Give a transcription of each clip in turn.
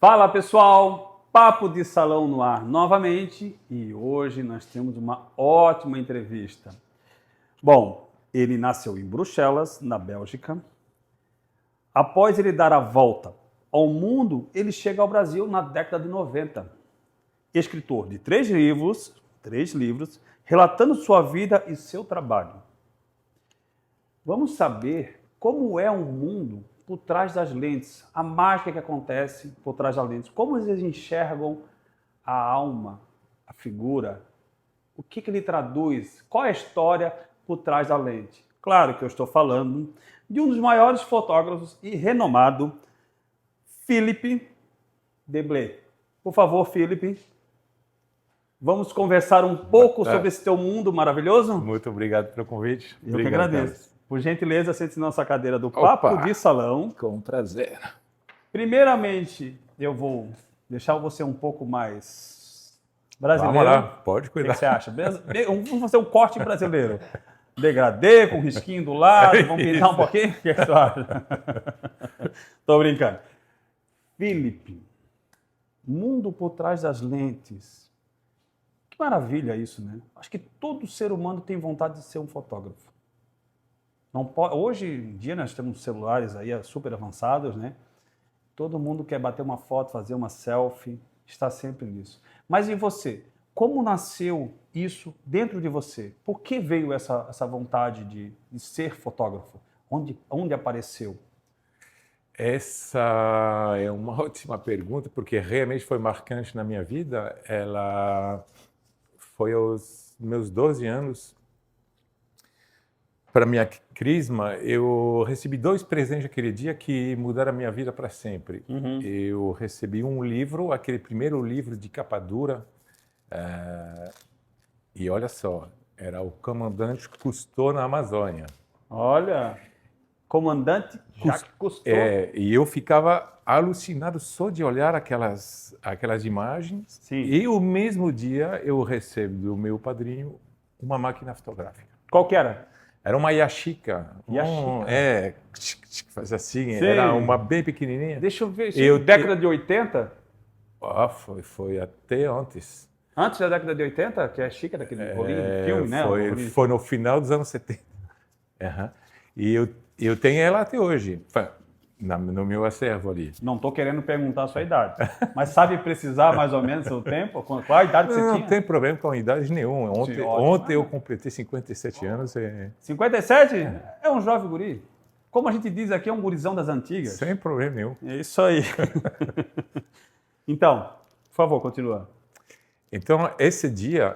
Fala pessoal, Papo de Salão no ar novamente e hoje nós temos uma ótima entrevista. Bom, ele nasceu em Bruxelas, na Bélgica. Após ele dar a volta ao mundo, ele chega ao Brasil na década de 90. Escritor de três livros, relatando sua vida e seu trabalho. Vamos saber como é um mundo por trás das lentes, a mágica que acontece por trás das lentes, como eles enxergam a alma, a figura, o que ele traduz, qual é a história por trás da lente. Claro que eu estou falando de um dos maiores fotógrafos e renomado, Philippe Deblé. Por favor, Philippe, vamos conversar um pouco sobre esse teu mundo maravilhoso? Muito obrigado pelo convite. Eu que agradeço. Carlos. Por gentileza, sente-se na nossa cadeira do Opa, Papo de Salão. Com prazer. Primeiramente, eu vou deixar você um pouco mais brasileiro. Vamos lá, pode cuidar. O que você acha? Vamos fazer um corte brasileiro. Degradê, com risquinho do lado, vamos pintar um pouquinho? O que você acha? Tô brincando. Philippe, mundo por trás das lentes. Que maravilha isso, né? Acho que todo ser humano tem vontade de ser um fotógrafo. Não pode, hoje em dia nós temos celulares aí super avançados, né? Todo mundo quer bater uma foto, fazer uma selfie, está sempre nisso. Mas e você? Como nasceu isso dentro de você? Por que veio essa vontade de ser fotógrafo? Onde apareceu? Essa é uma ótima pergunta, porque realmente foi marcante na minha vida. Ela foi aos meus 12 anos. Para minha crisma, eu recebi 2 presentes aquele dia que mudaram a minha vida para sempre. Uhum. Eu recebi um livro, aquele primeiro livro de capa dura, e olha só, era o Comandante Cousteau na Amazônia. Olha, Comandante Jacques Cousteau. E eu ficava alucinado só de olhar aquelas imagens. Sim. E o mesmo dia eu recebo do meu padrinho uma máquina fotográfica. Qual que era? Era uma Yashica. Que faz assim. Sim. Era uma bem pequenininha. Deixa eu ver. Década de 80? Foi até antes. Antes da década de 80? Que é chique daquele rolinho de filme, né? Foi no final dos anos 70. Uhum. E eu tenho ela até hoje, no meu acervo ali. Não estou querendo perguntar a sua idade, mas sabe precisar mais ou menos o tempo? Qual a idade você tinha? Não tem problema com a idade nenhuma. Ontem eu completei 57 anos. 57? É um jovem guri. Como a gente diz aqui, é um gurizão das antigas. Sem problema nenhum. É isso aí. Então, por favor, continua. Então, esse dia,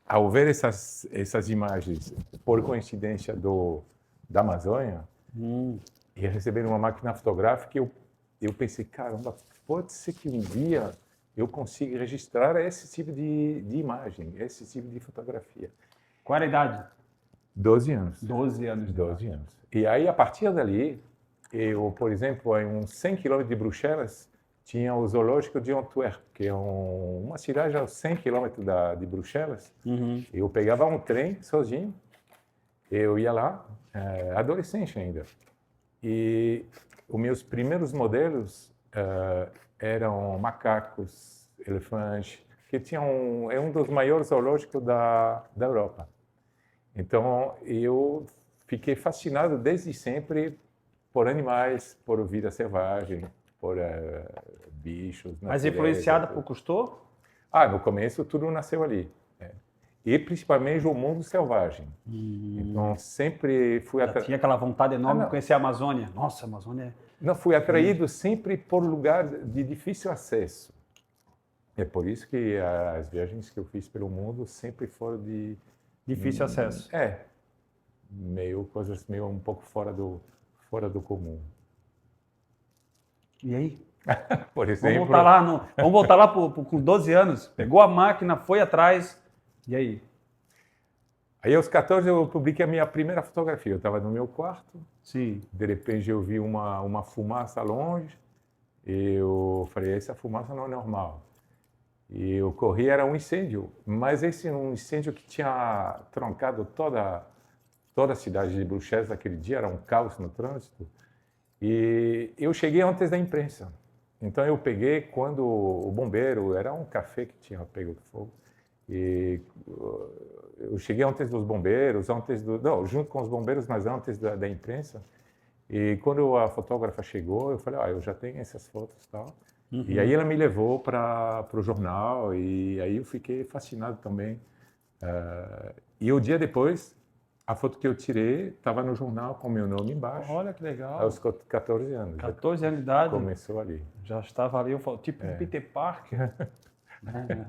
ao ver essas imagens, por coincidência da Amazônia, e receber uma máquina fotográfica, eu pensei, caramba, pode ser que um dia eu consiga registrar esse tipo de imagem, esse tipo de fotografia. Qual era a idade? 12 anos. 12 anos. 12 anos. E aí, a partir dali, eu, por exemplo, em uns 100 quilômetros de Bruxelas, tinha o Zoológico de Antwerp, que é uma cidade a 100 quilômetros de Bruxelas. Uhum. Eu pegava um trem sozinho, eu ia lá, adolescente ainda. E os meus primeiros modelos eram macacos, elefantes, que é um dos maiores zoológicos da Europa. Então, eu fiquei fascinado desde sempre por animais, por vida selvagem, por bichos. Mas influenciada por Cousteau? No começo tudo nasceu ali. E principalmente o mundo selvagem. Então sempre fui atraído. Tinha aquela vontade enorme de conhecer a Amazônia. Nossa, a Amazônia Não, fui atraído sempre por lugar de difícil acesso. É por isso que as viagens que eu fiz pelo mundo sempre foram de difícil acesso. Coisas meio um pouco fora do comum. E aí? Por exemplo, vamos voltar lá com 12 anos. Pegou a máquina, foi atrás. E aí? Aí aos 14 eu publiquei a minha primeira fotografia. Eu estava no meu quarto. Sim. De repente eu vi uma fumaça longe. Eu falei, essa fumaça não é normal. E eu corri, era um incêndio. Mas esse um incêndio que tinha trancado toda a cidade de Bruxelas naquele dia. Era um caos no trânsito. E eu cheguei antes da imprensa. Então eu peguei quando o bombeiro, era um café que tinha pego fogo, e eu cheguei antes dos bombeiros, não, junto com os bombeiros, mas antes da imprensa. E quando a fotógrafa chegou, eu falei, eu já tenho essas fotos e tal. E aí ela me levou para o jornal, e aí eu fiquei fascinado também. E o dia depois, a foto que eu tirei estava no jornal com meu nome embaixo. Olha que legal. Aos 14 anos. 14 anos de idade. Começou ali. Já estava ali, tipo um Peter Parker.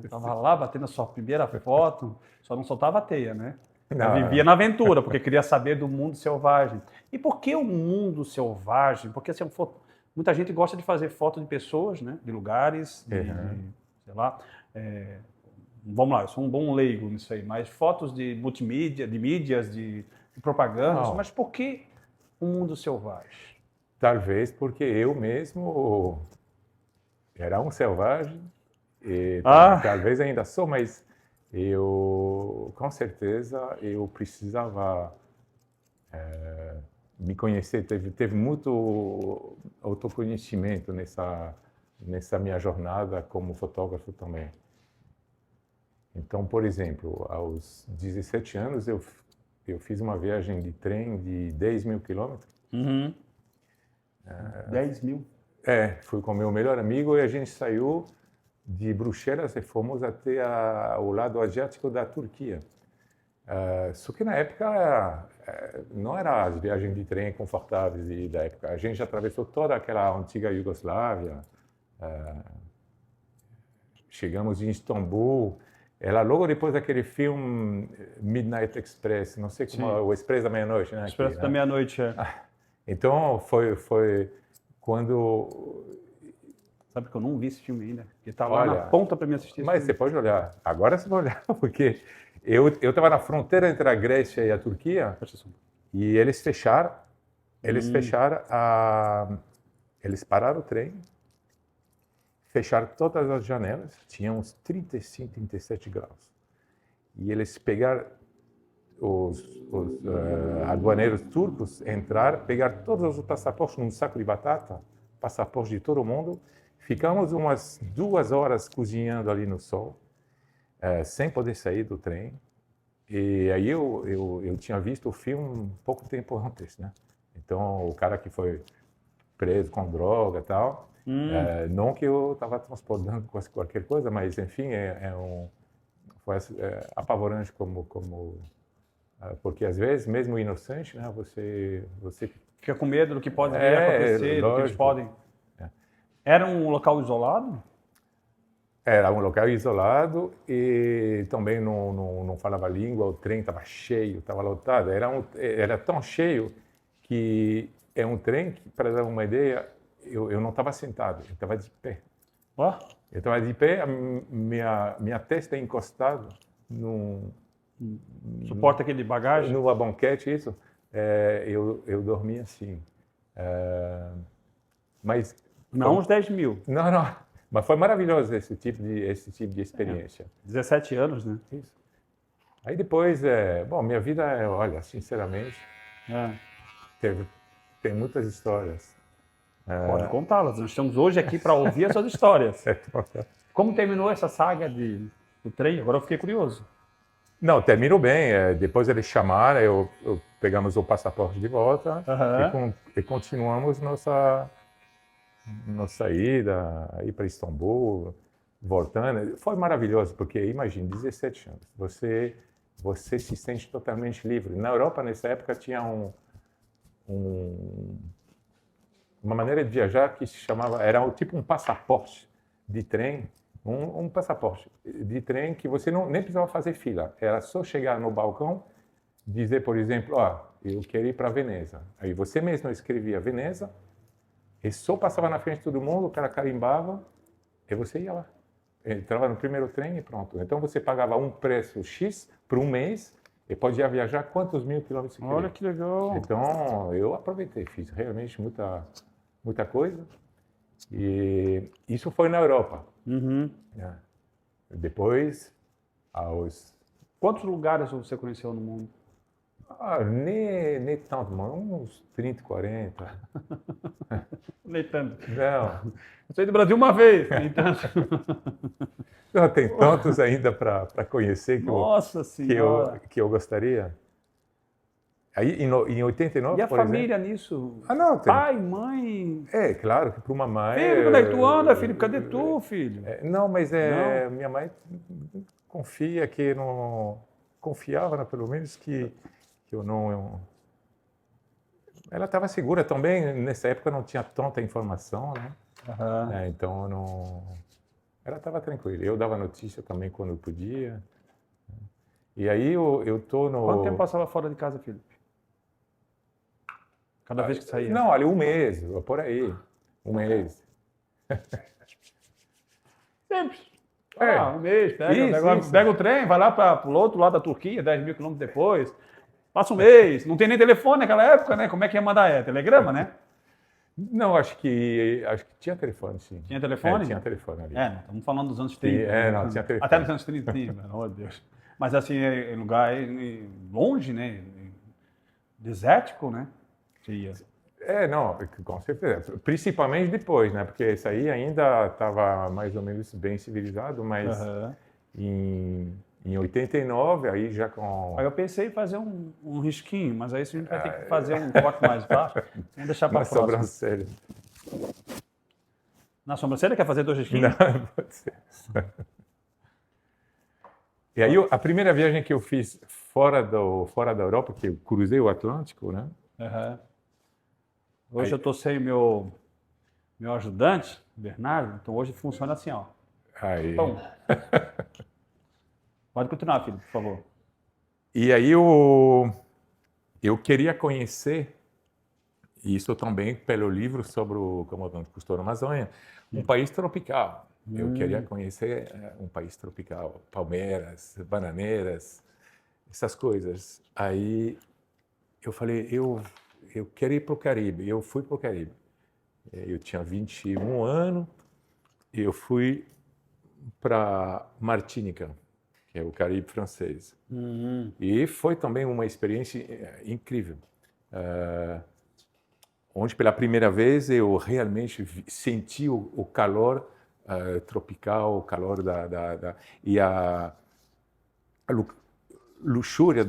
Estava lá batendo a sua primeira foto, só não soltava a teia, né? Não, vivia na aventura, porque queria saber do mundo selvagem. E por que o mundo selvagem? Porque assim, muita gente gosta de fazer foto de pessoas, né? De lugares, sei lá. Vamos lá, eu sou um bom leigo nisso aí, mas fotos de multimídia, de mídias, de propagandas. Mas por que o mundo selvagem? Talvez porque eu mesmo era um selvagem, e talvez ainda sou, mas eu, com certeza, eu precisava me conhecer. Teve muito autoconhecimento nessa minha jornada como fotógrafo também. Então, por exemplo, aos 17 anos, eu fiz uma viagem de trem de 10 mil quilômetros. 10 mil? Fui com meu melhor amigo e a gente saiu de Bruxelas e fomos até o lado asiático da Turquia. Só que na época não eram as viagens de trem confortáveis da época. A gente atravessou toda aquela antiga Iugoslávia. Chegamos em Istambul. Era logo depois daquele filme Midnight Express, não sei como, o Expresso da Meia-Noite, né? Expresso da Meia-Noite, Então, foi quando... Sabe que eu não vi esse filme ainda, que tá lá na ponta para me assistir. Mas você pode olhar, agora você vai olhar, porque eu estava na fronteira entre a Grécia e a Turquia, e eles fecharam, eles pararam o trem, fecharam todas as janelas, tinha uns 35, 37 graus. E eles pegaram, os aduaneiros turcos entraram, pegaram todos os passaportes num saco de batata, passaportes de todo mundo. Ficamos umas 2 horas cozinhando ali no sol, sem poder sair do trem. E aí eu tinha visto o filme pouco tempo antes, né? Então, o cara que foi preso com droga e tal, não que eu estava transportando qualquer coisa, mas enfim, foi apavorante porque às vezes, mesmo inocente, né, você fica com medo do que pode vir a acontecer, do que eles podem. Era um local isolado? Era um local isolado e também não falava língua, o trem estava cheio, estava lotado. Era tão cheio que é um trem que, para dar uma ideia, eu não estava sentado, eu estava de pé. Eu estava de pé, a minha testa encostada num... Suporta aquele bagagem? Numa banquete, isso. Eu dormi assim. Mas... Não uns 10 mil. Não. Mas foi maravilhoso esse tipo de experiência. 17 anos, né? Isso. Aí depois, minha vida, olha, sinceramente, tem muitas histórias. Pode contá-las. Nós estamos hoje aqui para ouvir as suas histórias. Como terminou essa saga do trem? Agora eu fiquei curioso. Não, terminou bem. Depois eles chamaram, eu pegamos o passaporte de volta e continuamos nossa ida aí para Istambul, voltando. Foi maravilhoso, porque imagine, 17 anos, você se sente totalmente livre. Na Europa, nessa época, tinha uma maneira de viajar que se chamava, era tipo um passaporte de trem, um passaporte de trem que você nem precisava fazer fila. Era só chegar no balcão, dizer, por exemplo, eu quero ir para Veneza. Aí você mesmo escrevia Veneza, e só passava na frente de todo mundo, o cara carimbava, e você ia lá. Entrava no primeiro trem e pronto. Então você pagava um preço X por um mês e podia viajar quantos mil quilômetros você queria. Olha que legal. Então eu aproveitei, fiz realmente muita coisa. E isso foi na Europa. Depois, Quantos lugares você conheceu no mundo? Nem tanto, mano. Uns 30, 40. Nem tanto. Não, Eu saí do Brasil uma vez, nem tanto. não tem tantos ainda para conhecer Nossa Senhora. que eu gostaria. Aí, em 89, E a por família exemplo. nisso? Ah, não, tem. Pai, mãe. É, claro que para uma mãe. Filho, como é que tu anda, filho? Cadê tu, filho? Não, mas Não? minha mãe confia que não. Confiava, né, pelo menos, que eu não. Ela estava segura também. Nessa época não tinha tanta informação, né? Aham. Então não. Ela estava tranquila. Eu dava notícia também quando eu podia. E aí eu tô no. Quanto tempo passava fora de casa, filho? Cada vez que saía? Não, ali um mês, por aí. Um mês. Sempre. É. Um mês, Isso. pega o trem, vai lá para o outro lado da Turquia, 10 mil quilômetros depois. Passa um mês. Não tem nem telefone naquela época, né? Como é que ia mandar? Telegrama, né? Não, acho que tinha telefone, sim. Tinha telefone? Tinha telefone ali. Não, estamos falando dos anos 30. Não, tinha telefone. Até nos anos 30 tinha, pelo amor de Deus. Mas assim, em lugar longe, né? Desértico, né? Você ia. Não, com certeza. Principalmente depois, né? Porque isso aí ainda estava mais ou menos bem civilizado, mas em 89, aí já com... Aí eu pensei em fazer um risquinho, mas aí a gente vai ter que fazer um corte mais baixo. Vamos deixar para a próxima. sobrancelha. Na sobrancelha quer fazer 2 risquinhos? Não, pode ser. E aí a primeira viagem que eu fiz fora da Europa, que eu cruzei o Atlântico, né? Uhum. Hoje eu estou sem meu ajudante, Bernardo, então hoje funciona assim, ó. Aí. Pum. Pode continuar, filho, por favor. E aí eu queria conhecer, e isso também pelo livro sobre o Comandante Cousteau na Amazônia, um país tropical. Eu queria conhecer um país tropical, palmeiras, bananeiras, essas coisas. Aí eu falei, eu quero ir para o Caribe. Eu fui para o Caribe. Eu tinha 21 anos e eu fui para Martinica, que é o Caribe francês. E foi também uma experiência incrível. Onde pela primeira vez eu realmente senti o calor tropical, o calor e a luxúria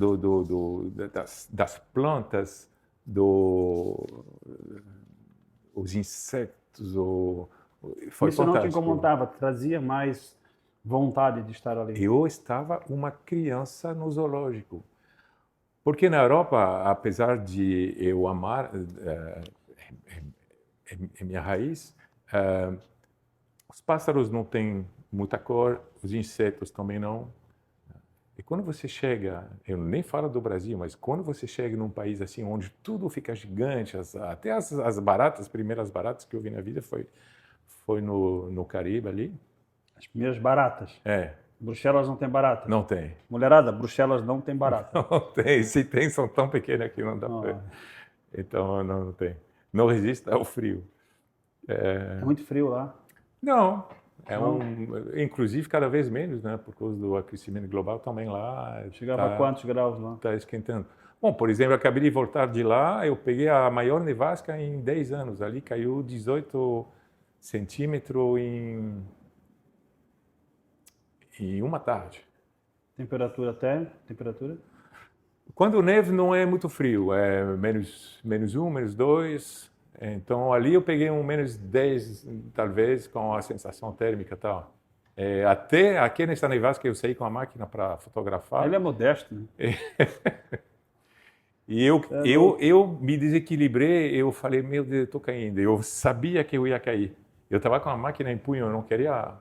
das plantas, os insetos. Foi Isso não te fantástico. incomodava, trazia mais vontade de estar ali. Eu estava uma criança no zoológico. Porque na Europa, apesar de eu amar, é minha raiz, os pássaros não têm muita cor, os insetos também não. E quando você chega, eu nem falo do Brasil, mas quando você chega num país assim, onde tudo fica gigante, até as baratas, as primeiras baratas que eu vi na vida foi no Caribe ali. As primeiras baratas. Bruxelas não tem barata? Não tem. Mulherada, Bruxelas não tem barata. Não tem. Se tem, são tão pequenas que não dá para. Então, não tem. Não resiste ao frio. É muito frio lá. Não. Inclusive, cada vez menos, né? Por causa do aquecimento global também lá. Chegava a quantos graus lá? Está esquentando. Bom, por exemplo, eu acabei de voltar de lá, eu peguei a maior nevasca em 10 anos. Ali caiu 18 centímetros em uma tarde. Temperatura? Quando neve não é muito frio, é -1, -2. Então ali eu peguei um -10, talvez, com a sensação térmica e tal. Até aqui nessa nevasca eu saí com a máquina para fotografar. Ele é modesto, né? E eu me desequilibrei, eu falei, meu Deus, eu estou caindo. Eu sabia que eu ia cair. Eu estava com a máquina em punho, eu não queria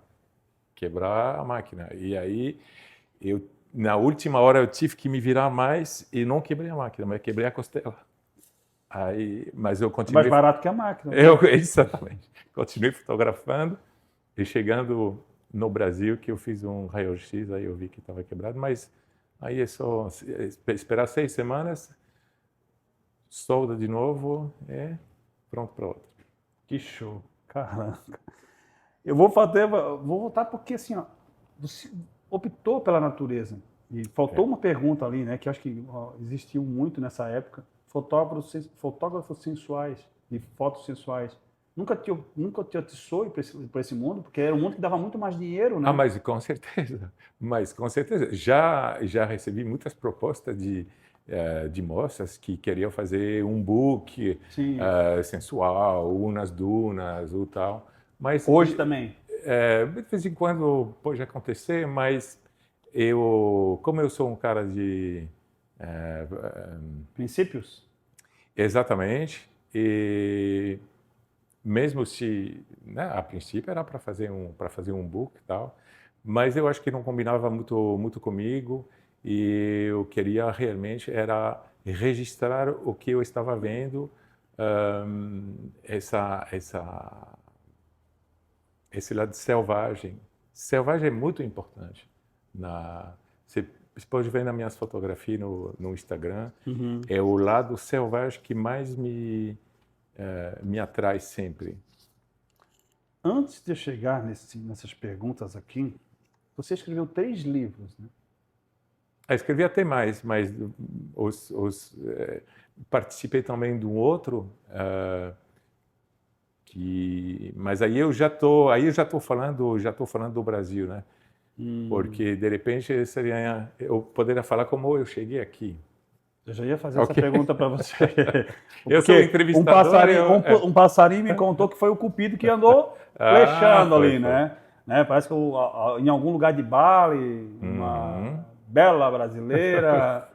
quebrar a máquina. E aí, na última hora, eu tive que me virar mais e não quebrei a máquina, mas quebrei a costela. Mas eu continuei... É mais barato que a máquina. Exatamente. Continuei fotografando e chegando no Brasil, que eu fiz um raio-x, aí eu vi que estava quebrado, mas aí é só esperar 6 semanas, solda de novo e pronto para outra. Que show. Caramba. Eu vou voltar porque assim, ó, você optou pela natureza. E faltou uma pergunta ali, né? Que eu acho que existiu muito nessa época. Fotógrafos sensuais, de fotos sensuais. Nunca te atiçou para esse mundo? Porque era um mundo que dava muito mais dinheiro, né? Ah, mas com certeza. Mas com certeza. Já recebi muitas propostas de moças que queriam fazer um book Sim. sensual, ou nas dunas, ou tal. Mas Hoje também. de vez em quando pode acontecer, mas como eu sou um cara de Princípios? exatamente, e mesmo se, né, a princípio era para fazer um book e tal, mas eu acho que não combinava muito comigo e eu queria realmente era registrar o que eu estava vendo, esse lado selvagem. Selvagem é muito importante. Você pode ver nas minhas fotografias no Instagram, é o lado selvagem que mais me atrai sempre. Antes de eu chegar nessas perguntas aqui, você escreveu 3 livros, né? Escrevi até mais, mas participei também de um outro mas aí eu já estou falando do Brasil, né? Porque de repente eu poderia falar como eu cheguei aqui. Eu já ia fazer essa pergunta para você. Eu sou entrevistador. Um passarinho me contou que foi o Cupido que andou flechando ali, né? Parece que em algum lugar de Bali, uma bela brasileira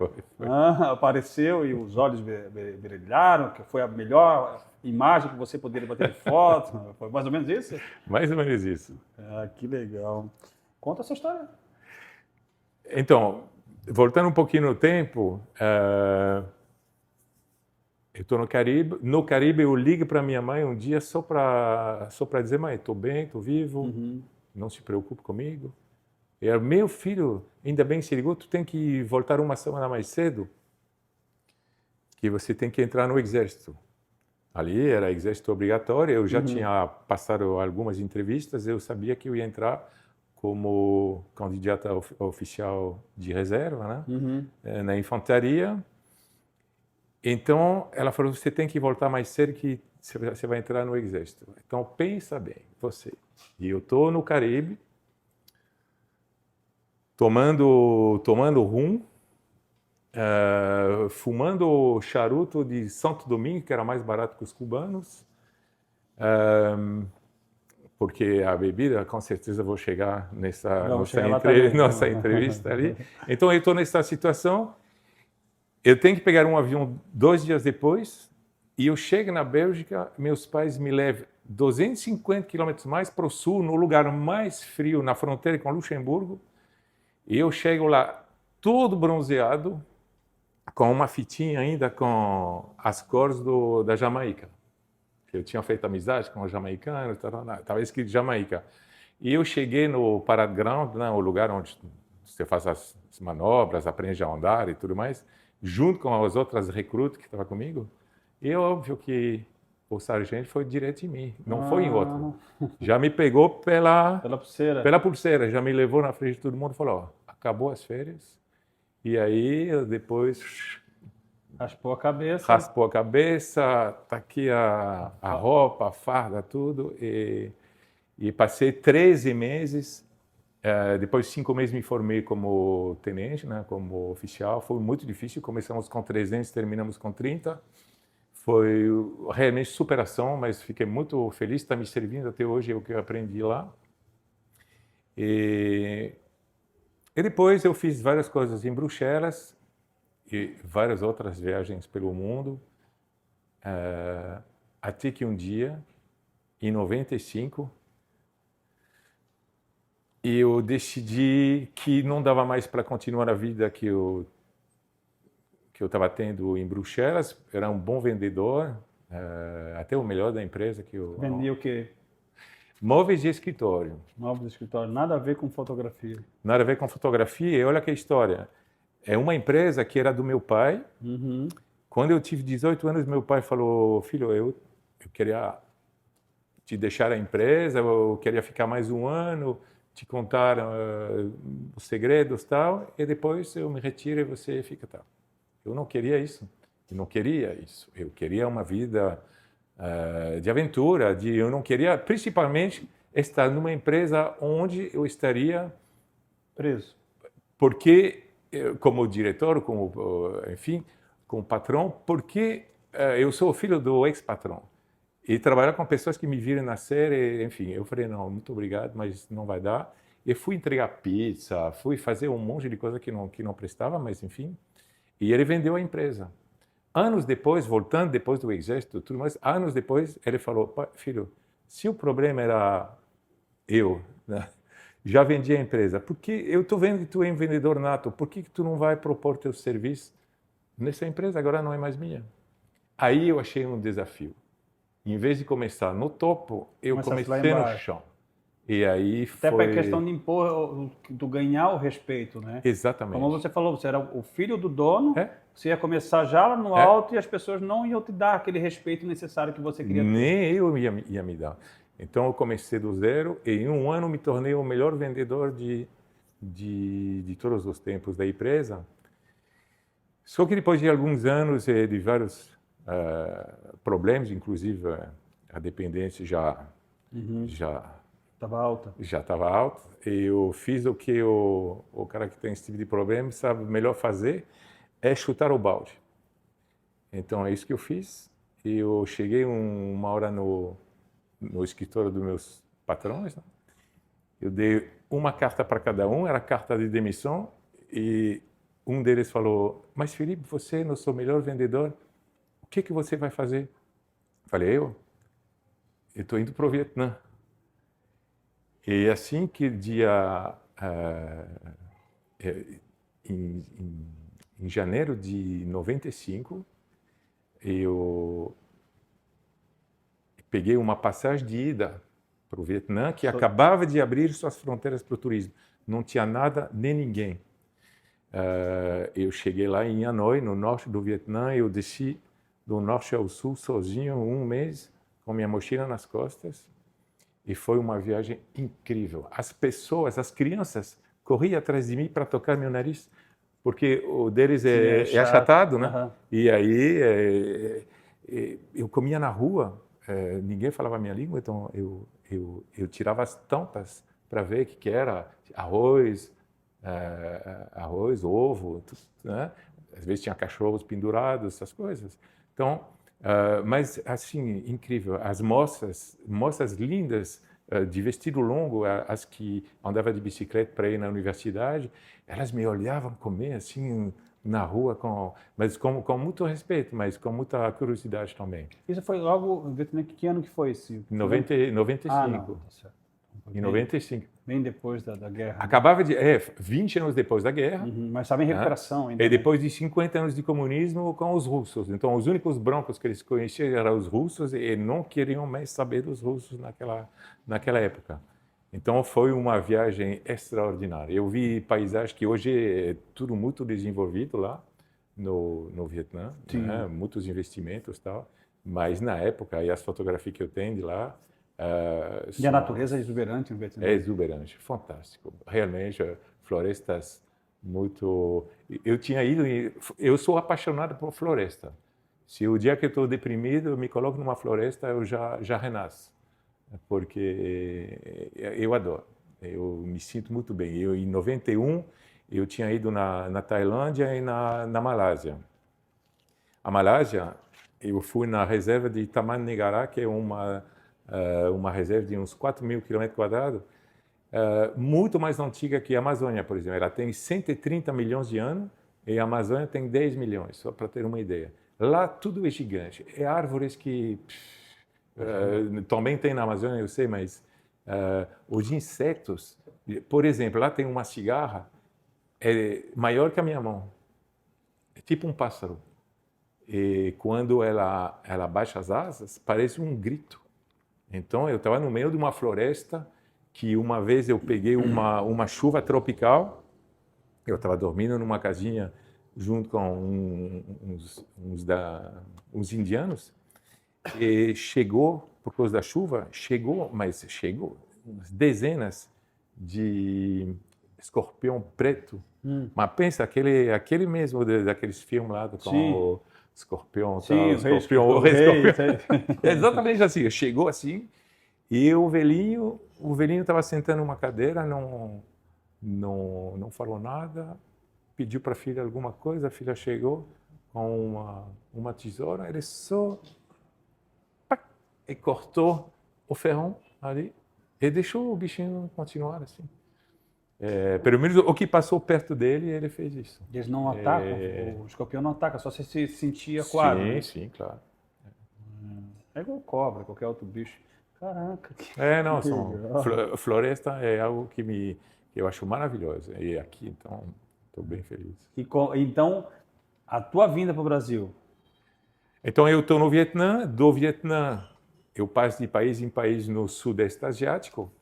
apareceu e os olhos brilharam, que foi a melhor imagem que você poderia bater de foto. Foi mais ou menos isso? Mais ou menos isso. Que legal. Conta essa história. Então, voltando um pouquinho no tempo, eu estou no Caribe. No Caribe, eu ligo para minha mãe um dia só para dizer: mãe, estou bem, estou vivo, não se preocupe comigo. E ela, meu filho, ainda bem que se ligou, tu tem que voltar uma semana mais cedo, que você tem que entrar no exército. Ali era exército obrigatório, eu já tinha passado algumas entrevistas, eu sabia que eu ia entrar como candidata oficial de reserva, né? Na infantaria. Então, ela falou, você tem que voltar mais cedo que você vai entrar no exército. Então, pensa bem, você. E eu estou no Caribe, tomando rum, fumando charuto de Santo Domingo, que era mais barato que os cubanos, porque a bebida, com certeza, vou chegar nossa entrevista ali. Então, eu estou nessa situação, eu tenho que pegar um avião 2 dias depois, e eu chego na Bélgica, meus pais me levam 250 quilômetros mais para o sul, no lugar mais frio, na fronteira com Luxemburgo, e eu chego lá todo bronzeado, com uma fitinha ainda com as cores da Jamaica. Eu tinha feito amizade com os jamaicanos, estava escrito Jamaica. E eu cheguei no Parade Ground, né, o lugar onde você faz as manobras, aprende a andar e tudo mais, junto com as outras recrutas que estavam comigo. E é óbvio que o sargento foi direto em mim, não foi em outro. Já me pegou pela pulseira, já me levou na frente de todo mundo e falou, ó, acabou as férias. E aí, depois... Raspou a cabeça. Raspou a cabeça, tá aqui a roupa, a farda, tudo. E passei 13 meses. Depois de 5 meses me formei como tenente, né, como oficial. Foi muito difícil. Começamos com 300, terminamos com 30. Foi realmente superação, mas fiquei muito feliz. Está me servindo até hoje o que eu aprendi lá. E depois eu fiz várias coisas em Bruxelas e várias outras viagens pelo mundo, até que um dia, em 95, eu decidi que não dava mais para continuar a vida que eu estava tendo em Bruxelas. Era um bom vendedor, até o melhor da empresa que eu... Vendia o quê? Móveis de escritório. Móveis de escritório, nada a ver com fotografia. Nada a ver com fotografia, e olha que história. É uma empresa que era do meu pai. Quando eu tive 18 anos, meu pai falou, filho, eu queria te deixar a empresa, eu queria ficar mais um ano, te contar os segredos tal, e depois eu me retiro e você fica tal. Eu não queria isso. Eu não queria isso. Eu queria uma vida de aventura. Eu não queria, principalmente, estar numa empresa onde eu estaria Preso. porque, como diretor, enfim, como patrão, porque eu sou filho do ex-patrão. E trabalhar com pessoas que me viram nascer, enfim, eu falei, não, muito obrigado, mas não vai dar. E fui entregar pizza, fui fazer um monte de coisa que não prestava, mas enfim. E ele vendeu a empresa. Anos depois, voltando depois do exército, tudo mais, anos depois, ele falou, filho, se o problema era eu, né, já vendi a empresa, porque eu estou vendo que tu é um vendedor nato, por que tu não vai propor teu serviço nessa empresa? Agora não é mais minha. Aí eu achei um desafio. Em vez de começar no topo, eu comecei no chão. E aí até para a questão de impor, do ganhar o respeito, né? Exatamente. Como você falou, você era o filho do dono, você ia começar já lá no alto e as pessoas não iam te dar aquele respeito necessário que você queria ter. Nem eu ia me dar. Então eu comecei do zero e em um ano me tornei o melhor vendedor de todos os tempos da empresa. Só que depois de alguns anos de vários problemas, inclusive a dependência já estava alta. Já estava alta. Eu fiz o que o cara que tem esse tipo de problema sabe melhor fazer, é chutar o balde. Então é isso que eu fiz. Eu cheguei uma hora no escritório dos meus patrões, né? Eu dei uma carta para cada um, era carta de demissão, e um deles falou, mas Felipe, você é nosso melhor vendedor, o que você vai fazer? Falei, eu estou indo para o Vietnã. E assim que em janeiro de 95, eu peguei uma passagem de ida para o Vietnã, que acabava de abrir suas fronteiras para o turismo. Não tinha nada nem ninguém. Eu cheguei lá em Hanoi, no norte do Vietnã, eu desci do norte ao sul sozinho, um mês, com minha mochila nas costas, e foi uma viagem incrível. As pessoas, as crianças, corriam atrás de mim para tocar meu nariz, porque o deles é achatado, né? Uhum. E aí eu comia na rua, ninguém falava a minha língua, então eu tirava as tampas para ver o que era arroz, ovo, tudo, né? Às vezes tinha cachorros pendurados, essas coisas. Então, mas assim, incrível. As moças lindas, de vestido longo, as que andavam de bicicleta para ir na universidade, elas me olhavam comer assim na rua, mas com muito respeito, mas com muita curiosidade também. Isso foi logo, que ano que foi esse? 95. Ah, não, tá certo. Em 95. Bem depois da guerra. Acabava de... 20 anos depois da guerra. Uhum, mas estava em recuperação ainda. E depois de 50 anos de comunismo com os russos. Então, os únicos brancos que eles conheciam eram os russos e não queriam mais saber dos russos naquela época. Então, foi uma viagem extraordinária. Eu vi paisagens que hoje é tudo muito desenvolvido lá no Vietnã, né? Muitos investimentos e tal. Mas, na época, e as fotografias que eu tenho de lá, e a natureza é exuberante no Vietnã? É exuberante, fantástico. Realmente, florestas muito... Eu sou apaixonado por floresta. Se o dia que eu estou deprimido, eu me coloco numa floresta, eu já renasço. Porque eu adoro. Eu me sinto muito bem. Em 91, eu tinha ido na Tailândia e na Malásia. A Malásia, eu fui na reserva de Taman Negara, que é uma reserva de uns 4.000 km², muito mais antiga que a Amazônia, por exemplo. Ela tem 130 milhões de anos e a Amazônia tem 10 milhões, só para ter uma ideia. Lá tudo é gigante. É árvores que também tem na Amazônia, eu sei, mas os insetos, por exemplo, lá tem uma cigarra, é maior que a minha mão. É tipo um pássaro. E quando ela baixa as asas, parece um grito. Então, eu estava no meio de uma floresta que uma vez eu peguei uma chuva tropical. Eu estava dormindo numa casinha junto com uns indianos. E chegou, por causa da chuva, chegou umas dezenas de escorpião preto. Mas pensa, aquele mesmo daqueles filmes lá com o escorpião. Sim, o rei escorpião. Exatamente assim, chegou assim, e o velhinho estava sentando numa cadeira, não falou nada, pediu para a filha alguma coisa, a filha chegou com uma tesoura, ele só e cortou o ferrão ali e deixou o bichinho continuar assim. Pelo menos o que passou perto dele, ele fez isso. Eles não atacam, o escorpião não ataca, só se sentir acuado. Sim, né? sim, claro. É igual cobra, qualquer outro bicho. Caraca. Não, floresta é algo que eu acho maravilhoso. E aqui, então, estou bem feliz. Então, a tua vinda para o Brasil? Então, eu estou no Vietnã. Do Vietnã, eu passo de país em país no Sudeste Asiático.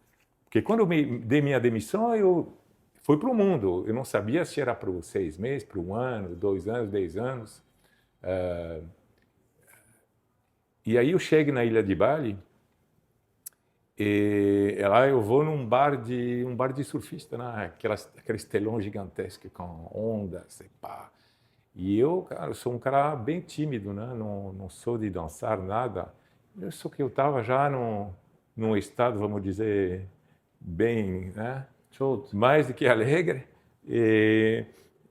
Porque quando eu dei minha demissão, eu fui para o mundo. Eu não sabia se era para 6 meses, para 1 ano, 2 anos, 10 anos. E aí eu chego na ilha de Bali e lá eu vou num bar de surfista, né? Aqueles telões gigantescos com ondas e pá. E eu, cara, eu sou um cara bem tímido, né? Não sou de dançar nada. Só que eu estava já num estado, vamos dizer, bem, né? Mais do que alegre.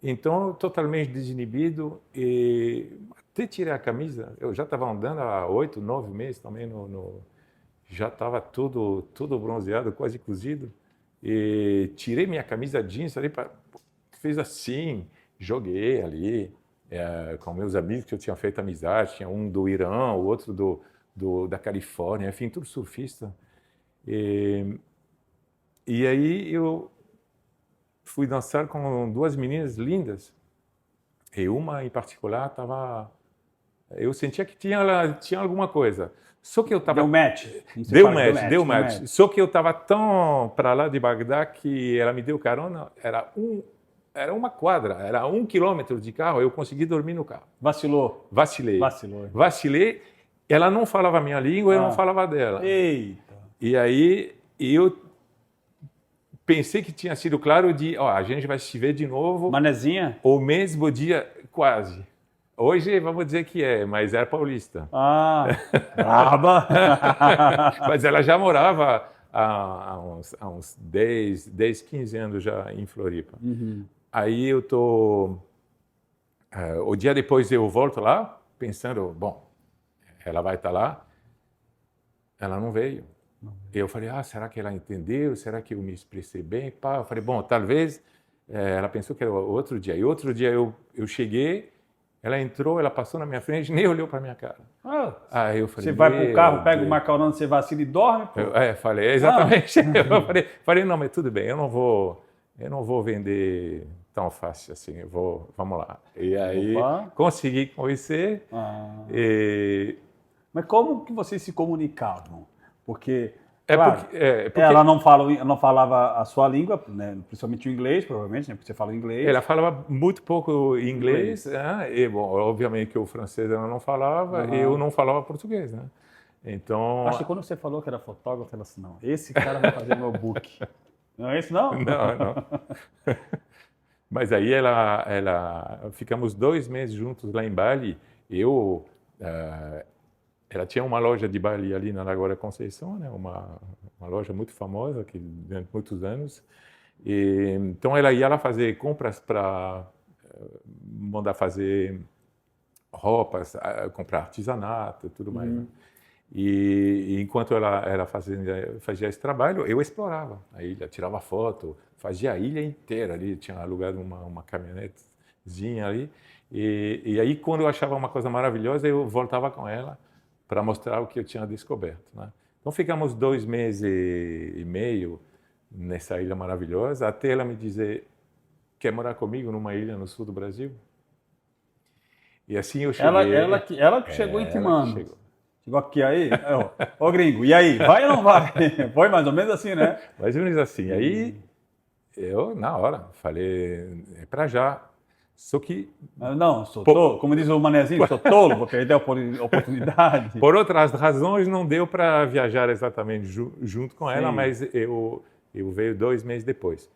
Então, totalmente desinibido. E até tirei a camisa. Eu já estava andando há 8, 9 meses também. Já estava tudo bronzeado, quase cozido. E tirei minha camisa jeans ali, fiz assim, joguei ali com meus amigos que eu tinha feito amizade. Tinha um do Irã, o outro da Califórnia, enfim, tudo surfista. E aí eu fui dançar com 2 meninas lindas. E uma em particular estava... Eu sentia que tinha alguma coisa. Só que eu estava... Deu match. Só que eu estava tão para lá de Bagdá que ela me deu carona. Era uma quadra, era 1 quilômetro de carro. Eu consegui dormir no carro. Vacilei. Ela não falava a minha língua, eu não falava dela. Eita! E aí eu pensei que tinha sido claro a gente vai se ver de novo. Manezinha? O mesmo dia, quase. Hoje vamos dizer que mas era paulista. Braba! Mas ela já morava há uns 10, 15 anos já em Floripa. Uhum. Aí eu o dia depois eu volto lá, pensando, bom, ela vai estar lá. Ela não veio. Eu falei, será que ela entendeu? Será que eu me expressei bem? Eu falei, bom, talvez ela pensou que era outro dia. E outro dia eu cheguei, ela entrou, ela passou na minha frente, nem olhou para minha cara. Aí eu falei, você vai para o carro, pega uma carona, você vacila e dorme? Pô. Falei, exatamente. Eu falei, não, mas tudo bem, eu não vou vender tão fácil assim, vamos lá. E aí consegui conhecer. Mas como que vocês se comunicavam? Porque, porque ela não falava a sua língua, né? Principalmente o inglês, provavelmente, né? Porque você fala inglês. Ela falava muito pouco inglês. E, bom, obviamente que o francês ela não falava, e eu não falava português, né? Então... Acho que quando você falou que era fotógrafo, eu falei assim, não, esse cara vai fazer meu book. Não é isso, não? Não. Mas aí ficamos 2 meses juntos lá em Bali. Ela tinha uma loja de Bali ali na Lagoa da Conceição, né? Uma loja muito famosa que durante muitos anos. Então ela ia lá fazer compras para mandar fazer roupas, comprar artesanato e tudo mais. Né? E enquanto ela fazia esse trabalho, eu explorava a ilha, tirava foto, fazia a ilha inteira ali, tinha alugado uma caminhonetezinha ali. E aí quando eu achava uma coisa maravilhosa, eu voltava com ela para mostrar o que eu tinha descoberto. Né? Então ficamos 2 meses e meio nessa ilha maravilhosa, até ela me dizer, quer morar comigo numa ilha no sul do Brasil? E assim eu cheguei... Ela que chegou intimando. Chegou aqui aí, ô gringo, e aí, vai ou não vai? Foi mais ou menos assim, né? Mais ou menos assim. Aí eu, na hora, falei, é para já. Só que... Não, sou tolo, como diz o Manezinho, sou tolo, vou perder a oportunidade. Por outras razões, não deu para viajar exatamente junto com ela, mas eu veio 2 meses depois.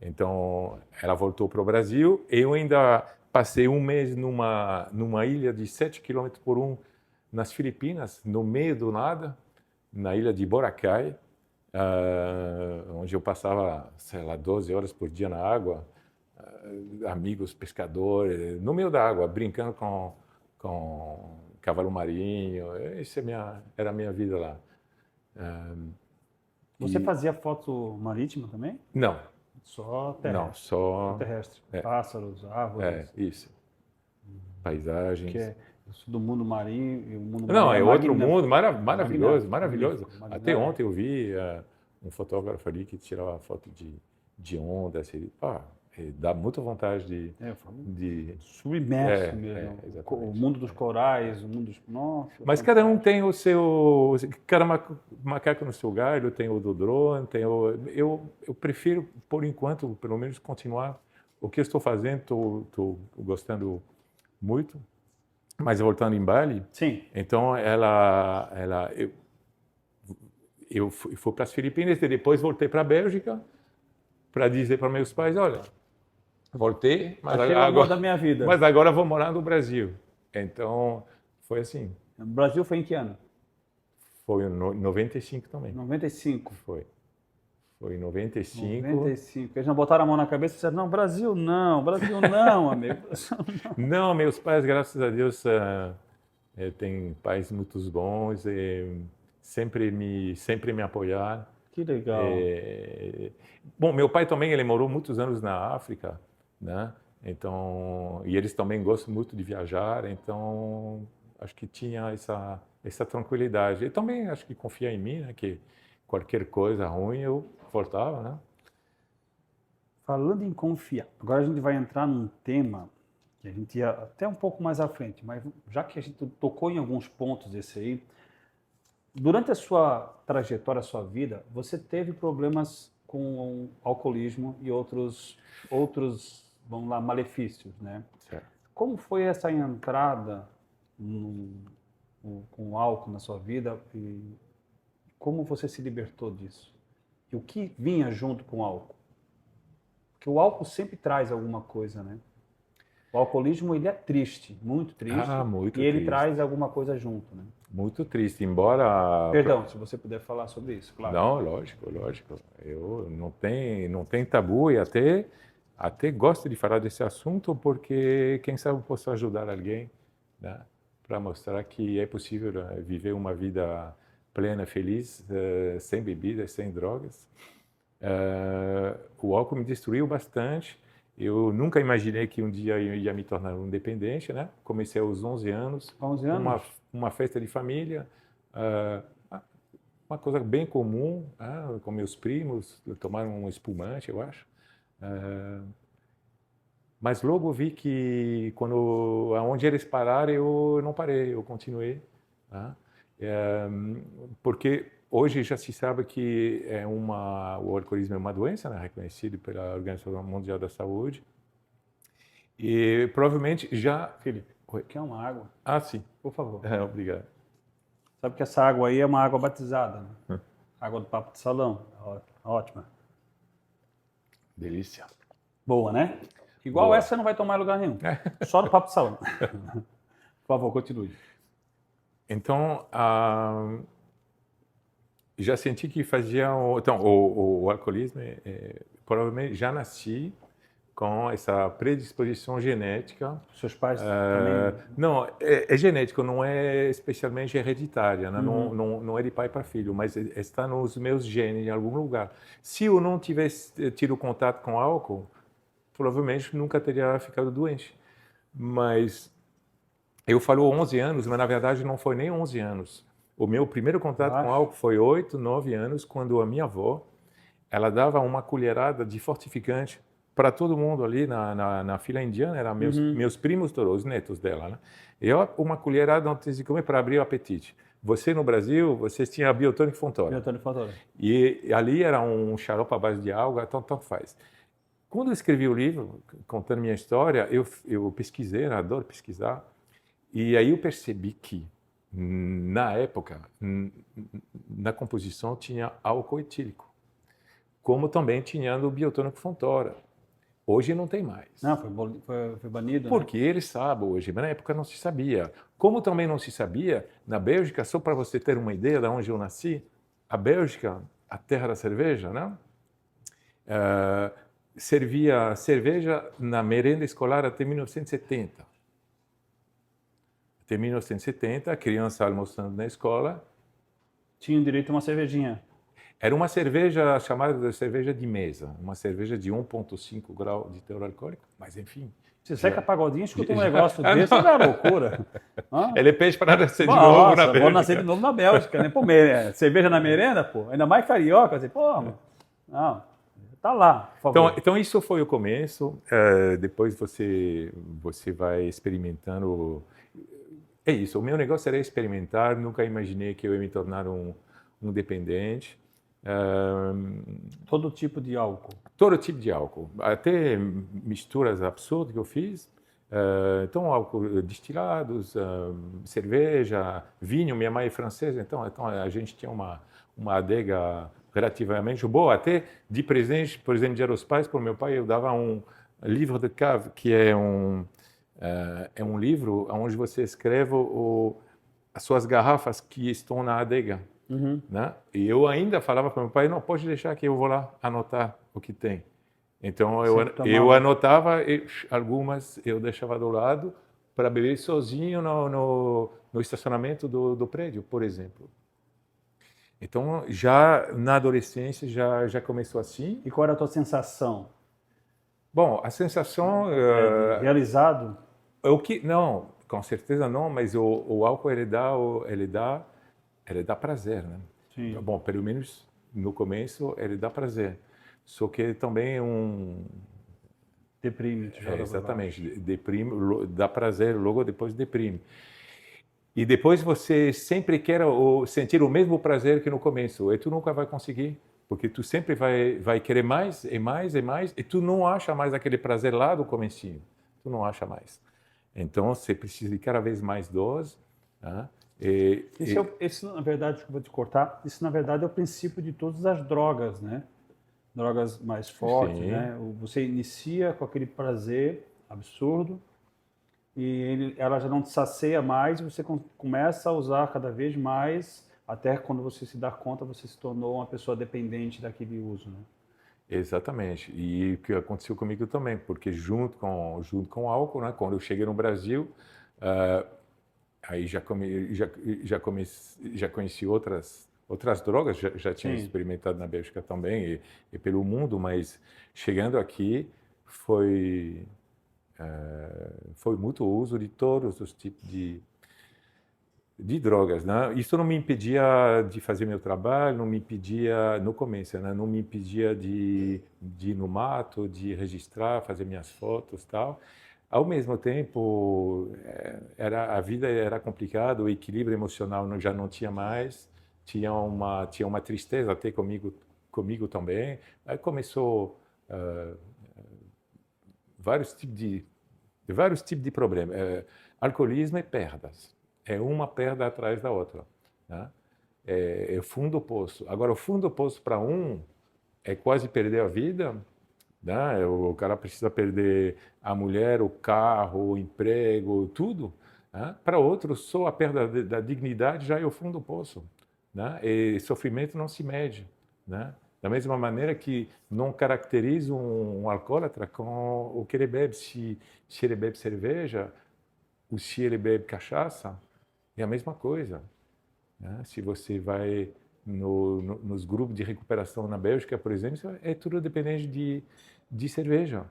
Então, ela voltou para o Brasil. Eu ainda passei um mês numa ilha de 7 quilômetros por um nas Filipinas, no meio do nada, na ilha de Boracay, onde eu passava, sei lá, 12 horas por dia na água, amigos pescadores, no meio da água, brincando com cavalo marinho. Isso era a minha vida lá. Você fazia foto marítima também? Não. Só terrestre? Não, só terrestre. Pássaros, árvores? Isso. Paisagens. Que é do mundo marinho e o mundo Não, marinho é outro mundo, maravilhoso. Magnífico. Até ontem eu vi um fotógrafo ali que tirava foto de ondas. Dá muita vontade de submerso mesmo. O mundo dos corais, o mundo dos... Nossa, mas cada um tem o seu... Cada macaco no seu galho, tem o do drone, eu prefiro, por enquanto, pelo menos, continuar o que eu estou fazendo, estou gostando muito. Mas voltando em Bali, sim. Então eu fui para as Filipinas e depois voltei para a Bélgica para dizer para meus pais, olha, voltei, mas agora da minha vida. Mas agora vou morar no Brasil. Então foi assim. O Brasil foi em que ano? Foi em 95 também. 95. Foi em 95. 95. Eles não botaram a mão na cabeça e disseram, não, Brasil não, amigo. Não, meus pais, graças a Deus, têm pais muito bons e sempre me apoiaram. Que legal. Bom, meu pai também, ele morou muitos anos na África, né? Então, e eles também gostam muito de viajar, então acho que tinha essa tranquilidade. E também acho que confia em mim, né? Que qualquer coisa ruim eu voltava, né? Falando em confiar, agora a gente vai entrar num tema que a gente ia até um pouco mais à frente, mas já que a gente tocou em alguns pontos desse aí, durante a sua trajetória, a sua vida, você teve problemas com alcoolismo e outros, vamos lá, malefícios, né? Certo. Como foi essa entrada com o álcool na sua vida e como você se libertou disso? E o que vinha junto com o álcool? Porque o álcool sempre traz alguma coisa, né? O alcoolismo, ele é triste, muito triste. Muito e ele triste. traz alguma coisa junto, né? Muito triste, embora... Perdão, se você puder falar sobre isso, claro. Não, lógico. Eu não tem tabu e até gosto de falar desse assunto porque, quem sabe, eu posso ajudar alguém, né? Para mostrar que é possível viver uma vida plena, feliz, sem bebidas, sem drogas. O álcool me destruiu bastante. Eu nunca imaginei que um dia eu ia me tornar um independente, né? Comecei aos 11 anos. 11 anos? Uma festa de família, uma coisa bem comum, com meus primos, tomaram um espumante, eu acho. Mas logo vi que aonde eles pararam, eu não parei, eu continuei. Porque hoje já se sabe que o alcoolismo é uma doença, né, reconhecida pela Organização Mundial da Saúde. E provavelmente já... Felipe, quer uma água? Sim. Por favor. Obrigado. Sabe que essa água aí é uma água batizada, né? Água do Papo de Salão. Ótima. Delícia. Boa, né? Igual Boa. Essa você não vai tomar em lugar nenhum. Só no Papo de Salão. Por favor, continue. Então, já senti que fazia... Então, o alcoolismo, provavelmente já nasci com essa predisposição genética. Seus pais também? Não, é genético, não é especialmente hereditária, né? Não é de pai para filho, mas está nos meus genes em algum lugar. Se eu não tivesse tido contato com álcool, provavelmente nunca teria ficado doente. Mas eu falo 11 anos, mas na verdade não foi nem 11 anos. O meu primeiro contato com álcool foi 8, 9 anos, quando a minha avó, ela dava uma colherada de fortificante para todo mundo ali na fila indiana, eram meus primos todos, os netos dela, né? Uma colherada antes de comer para abrir o apetite. Você no Brasil, vocês tinham a Biotônico Fontoura. Biotônico Fontoura. E ali era um xarope à base de alga, tanto faz. Quando eu escrevi o livro, contando minha história, eu pesquisei, eu adoro pesquisar, e aí eu percebi que, na época, na composição tinha álcool etílico. como também tinha o biotônico Fontoura. Hoje não tem mais. Não, foi banido, Porque eles sabem hoje, mas na época não se sabia. Como também não se sabia, na Bélgica, só para você ter uma ideia de onde eu nasci, a Bélgica, a terra da cerveja, né? Servia cerveja na merenda escolar até 1970. Até 1970, a criança almoçando na escola. Tinha direito a uma cervejinha. Era uma cerveja chamada de cerveja de mesa, uma cerveja de 1,5 grau de teor alcoólico, mas enfim. Se seca pagodinho, escuta um negócio desse, é uma loucura. Ele é peixe para nascer de Nossa, novo na Bélgica. vou nascer de novo na Bélgica, né? Pô, cerveja na merenda, pô. Ainda mais carioca, assim, pô, não, tá lá, por favor. Então isso foi o começo. Depois você vai experimentando. É isso. O meu negócio era experimentar. Nunca imaginei que eu ia me tornar um dependente. Todo tipo de álcool. Todo tipo de álcool, até misturas absurdas que eu fiz. Então, álcool destilados, cerveja, vinho. Minha mãe é francesa, então a gente tinha uma adega relativamente boa. Até de presente, por exemplo, Dia dos Pais, para o meu pai, eu dava um livro de cave, que é um livro onde você escreve as suas garrafas que estão na adega. Uhum. Né? E eu ainda falava para meu pai, não, pode deixar que eu vou lá anotar o que tem. Então eu anotava e algumas eu deixava do lado para beber sozinho no estacionamento do prédio, por exemplo. Então já na adolescência já começou assim. E qual era a tua sensação? Bom, a sensação realizado? Não, com certeza não, mas o álcool ele dá prazer, né? Sim. Bom, pelo menos no começo ele dá prazer. Só que também deprime. Exatamente, deprime, dá prazer, logo depois deprime. E depois você sempre quer sentir o mesmo prazer que no começo, e tu nunca vai conseguir, porque tu sempre vai querer mais e mais e mais, e tu não acha mais aquele prazer lá do comecinho. Tu não acha mais. Então você precisa de cada vez mais dose, né? Esse, na verdade, desculpa te cortar, isso na verdade é o princípio de todas as drogas, né? Drogas mais fortes, Sim. né? Você inicia com aquele prazer absurdo e ela já não te sacia mais e você começa a usar cada vez mais, até quando você se dá conta, você se tornou uma pessoa dependente daquele uso, né? Exatamente. E o que aconteceu comigo também, porque junto com o álcool, né? Quando eu cheguei no Brasil, aí já conheci outras drogas, já tinha experimentado na Bélgica também e pelo mundo, mas chegando aqui foi muito uso de todos os tipos de drogas, né? Isso não me impedia de fazer meu trabalho, não me impedia no começo, né? Não me impedia de ir no mato, de registrar, fazer minhas fotos, tal. Ao mesmo tempo, a vida era complicada, o equilíbrio emocional já não tinha mais, tinha uma tristeza até comigo também. Aí começou vários tipos de problemas. Alcoolismo e perdas. É uma perda atrás da outra, né? É fundo do poço. Agora, o fundo do poço para é quase perder a vida, né? O cara precisa perder a mulher, o carro, o emprego, tudo, né? Para outro, só a perda da dignidade já é o fundo do poço, né? E sofrimento não se mede, né? Da mesma maneira que não caracteriza um alcoólatra com o que ele bebe. Se ele bebe cerveja, ou se ele bebe cachaça, é a mesma coisa, né? Se você vai nos grupos de recuperação na Bélgica, por exemplo, é tudo dependente de cerveja.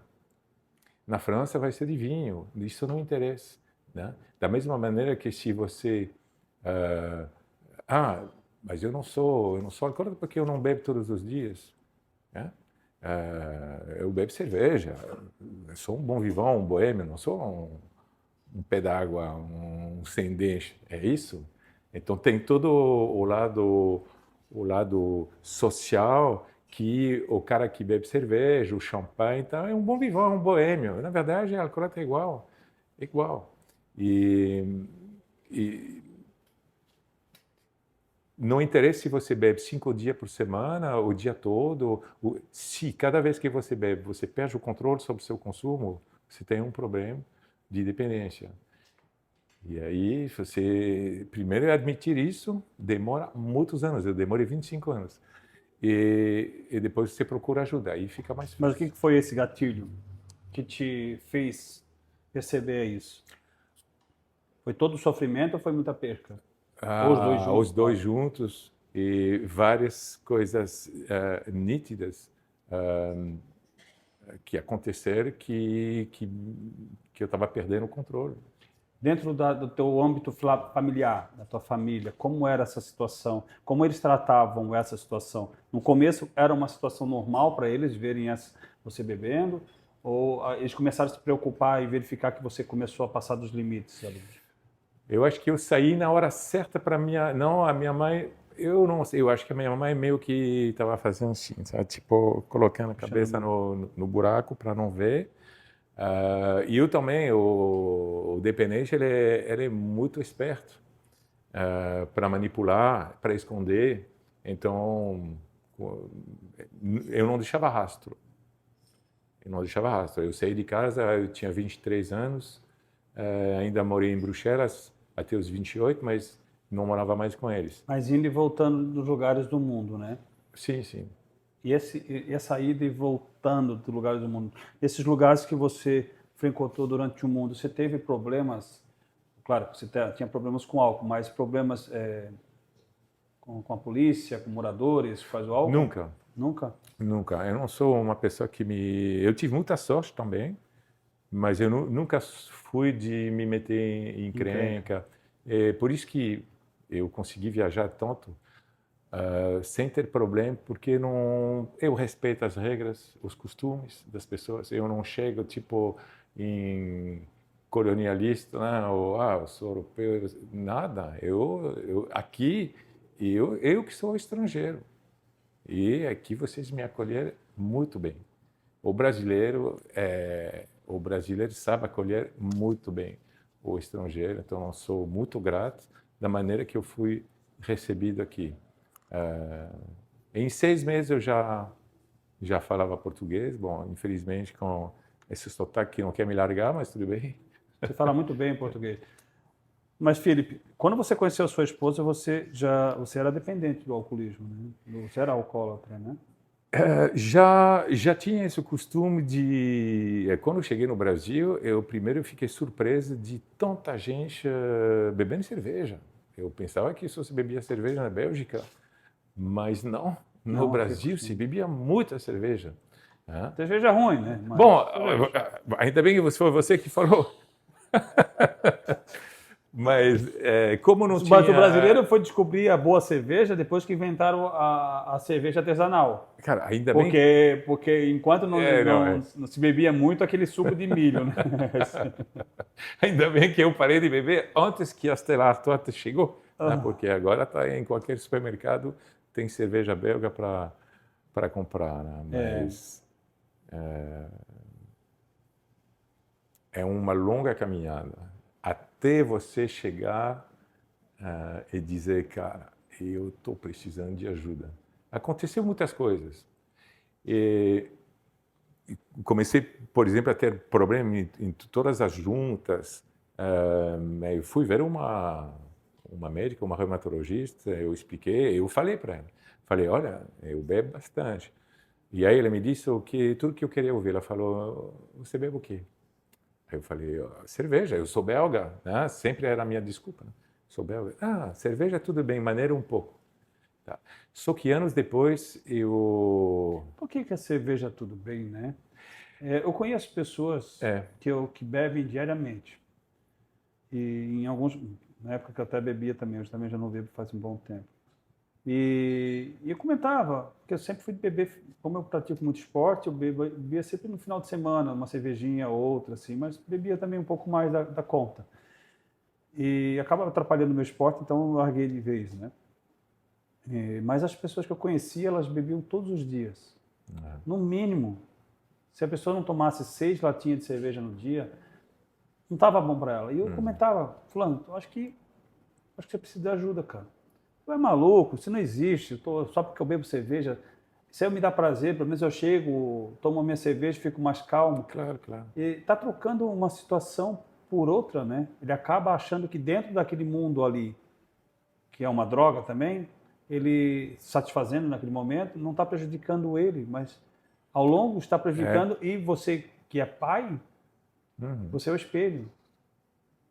Na França vai ser de vinho, isso não interessa, né? Da mesma maneira que se você... mas eu não sou alcoólatra porque eu não bebo todos os dias, né? Eu bebo cerveja, eu sou um bom vivão, um boêmio, não sou um pé d'água, um sem dente, é isso? Então tem todo o lado social, que o cara que bebe cerveja, o champanhe, então é um bom vivão, um boêmio. Na verdade, a alcoólatra é igual. não interessa se você bebe 5 dias por semana, o dia todo. Se cada vez que você bebe, você perde o controle sobre o seu consumo, você tem um problema de dependência. E aí, você primeiro admitir isso demora muitos anos. Eu demorei 25 anos. E depois você procura ajuda, aí fica mais fácil. Mas o que foi esse gatilho que te fez perceber isso? Foi todo o sofrimento ou foi muita perca? Ou os dois juntos? Os dois juntos e várias coisas nítidas que aconteceram que eu estava perdendo o controle. Dentro do teu âmbito familiar, da tua família, como era essa situação? Como eles tratavam essa situação? No começo era uma situação normal para eles verem você bebendo? Ou eles começaram a se preocupar e verificar que você começou a passar dos limites ali? Eu acho que eu saí na hora certa para a minha mãe. Eu não sei, eu acho que a minha mãe meio que estava fazendo assim, sabe? Tipo, colocando a cabeça no buraco para não ver. E eu também, o dependente, ele é muito esperto para manipular, para esconder. Então, eu não deixava rastro. Eu saí de casa, eu tinha 23 anos, ainda morei em Bruxelas até os 28, mas não morava mais com eles. Mas indo e voltando dos lugares do mundo, né? Sim, sim. E essa ida e voltando dos lugares do mundo, esses lugares que você frequentou durante o mundo, você teve problemas? Claro, você tinha problemas com álcool, mas problemas com a polícia, com moradores, faz o álcool? Nunca. Nunca? Nunca. Eu não sou uma pessoa que Eu tive muita sorte também, mas eu nunca fui de me meter em encrenca. É por isso que eu consegui viajar tanto sem ter problema, porque eu respeito as regras, os costumes das pessoas. Eu não chego tipo em colonialista, né? Ou eu sou europeu, nada. Aqui eu que sou estrangeiro e aqui vocês me acolheram muito bem. O brasileiro sabe acolher muito bem o estrangeiro, então eu sou muito grato da maneira que eu fui recebido aqui. Em 6 meses eu já falava português, bom, infelizmente com esse sotaque que não quer me largar, mas tudo bem. Você fala muito bem em português. Mas, Felipe, quando você conheceu a sua esposa, você era dependente do alcoolismo, né? Você era alcoólatra, né? Já tinha esse costume de... Quando eu cheguei no Brasil, eu primeiro fiquei surpreso de tanta gente bebendo cerveja. Eu pensava que só se bebia cerveja na Bélgica, mas não. No Brasil se bebia muita cerveja. Cerveja ruim, né? Mas... Bom, ainda bem que foi você que falou. Mas como não tinha... Mas o brasileiro foi descobrir a boa cerveja depois que inventaram a cerveja artesanal. Cara, ainda bem... Porque enquanto não se bebia muito aquele suco de milho, né? Ainda bem que eu parei de beber antes que a Stella Artois chegou, né? Porque agora tá em qualquer supermercado tem cerveja belga para comprar, né? Mas é uma longa caminhada até você chegar e dizer, cara, eu estou precisando de ajuda. Aconteceu muitas coisas. Comecei, por exemplo, a ter problema em todas as juntas. Eu fui ver uma médica, uma reumatologista, eu expliquei, eu falei para ela. Falei, olha, eu bebo bastante. E aí ela me disse tudo que eu queria ouvir. Ela falou, você bebe o quê? Aí eu falei, cerveja, eu sou belga, né? Sempre era a minha desculpa. Né? Sou belga. Cerveja tudo bem, maneira um pouco. Tá. Só que anos depois eu... Por que a cerveja tudo bem, né? Eu conheço pessoas que bebem diariamente. E na época que eu até bebia também, hoje também já não bebo faz um bom tempo. E eu comentava, que eu sempre fui beber, como eu pratico muito esporte, eu bebia sempre no final de semana, uma cervejinha ou outra, assim, mas bebia também um pouco mais da conta. E acaba atrapalhando o meu esporte, então eu larguei de vez, né? Mas as pessoas que eu conhecia, elas bebiam todos os dias. No mínimo. Se a pessoa não tomasse 6 latinhas de cerveja no dia, não estava bom para ela. E eu comentava, fulano, acho que você precisa de ajuda, cara. Tu é maluco, isso não existe, só porque eu bebo cerveja. Isso aí me dá prazer, pelo menos eu chego, tomo a minha cerveja, fico mais calmo. Claro, claro. E está trocando uma situação por outra, né? Ele acaba achando que dentro daquele mundo ali, que é uma droga também, ele satisfazendo naquele momento, não está prejudicando ele, mas ao longo está prejudicando. E você que é pai, você é o espelho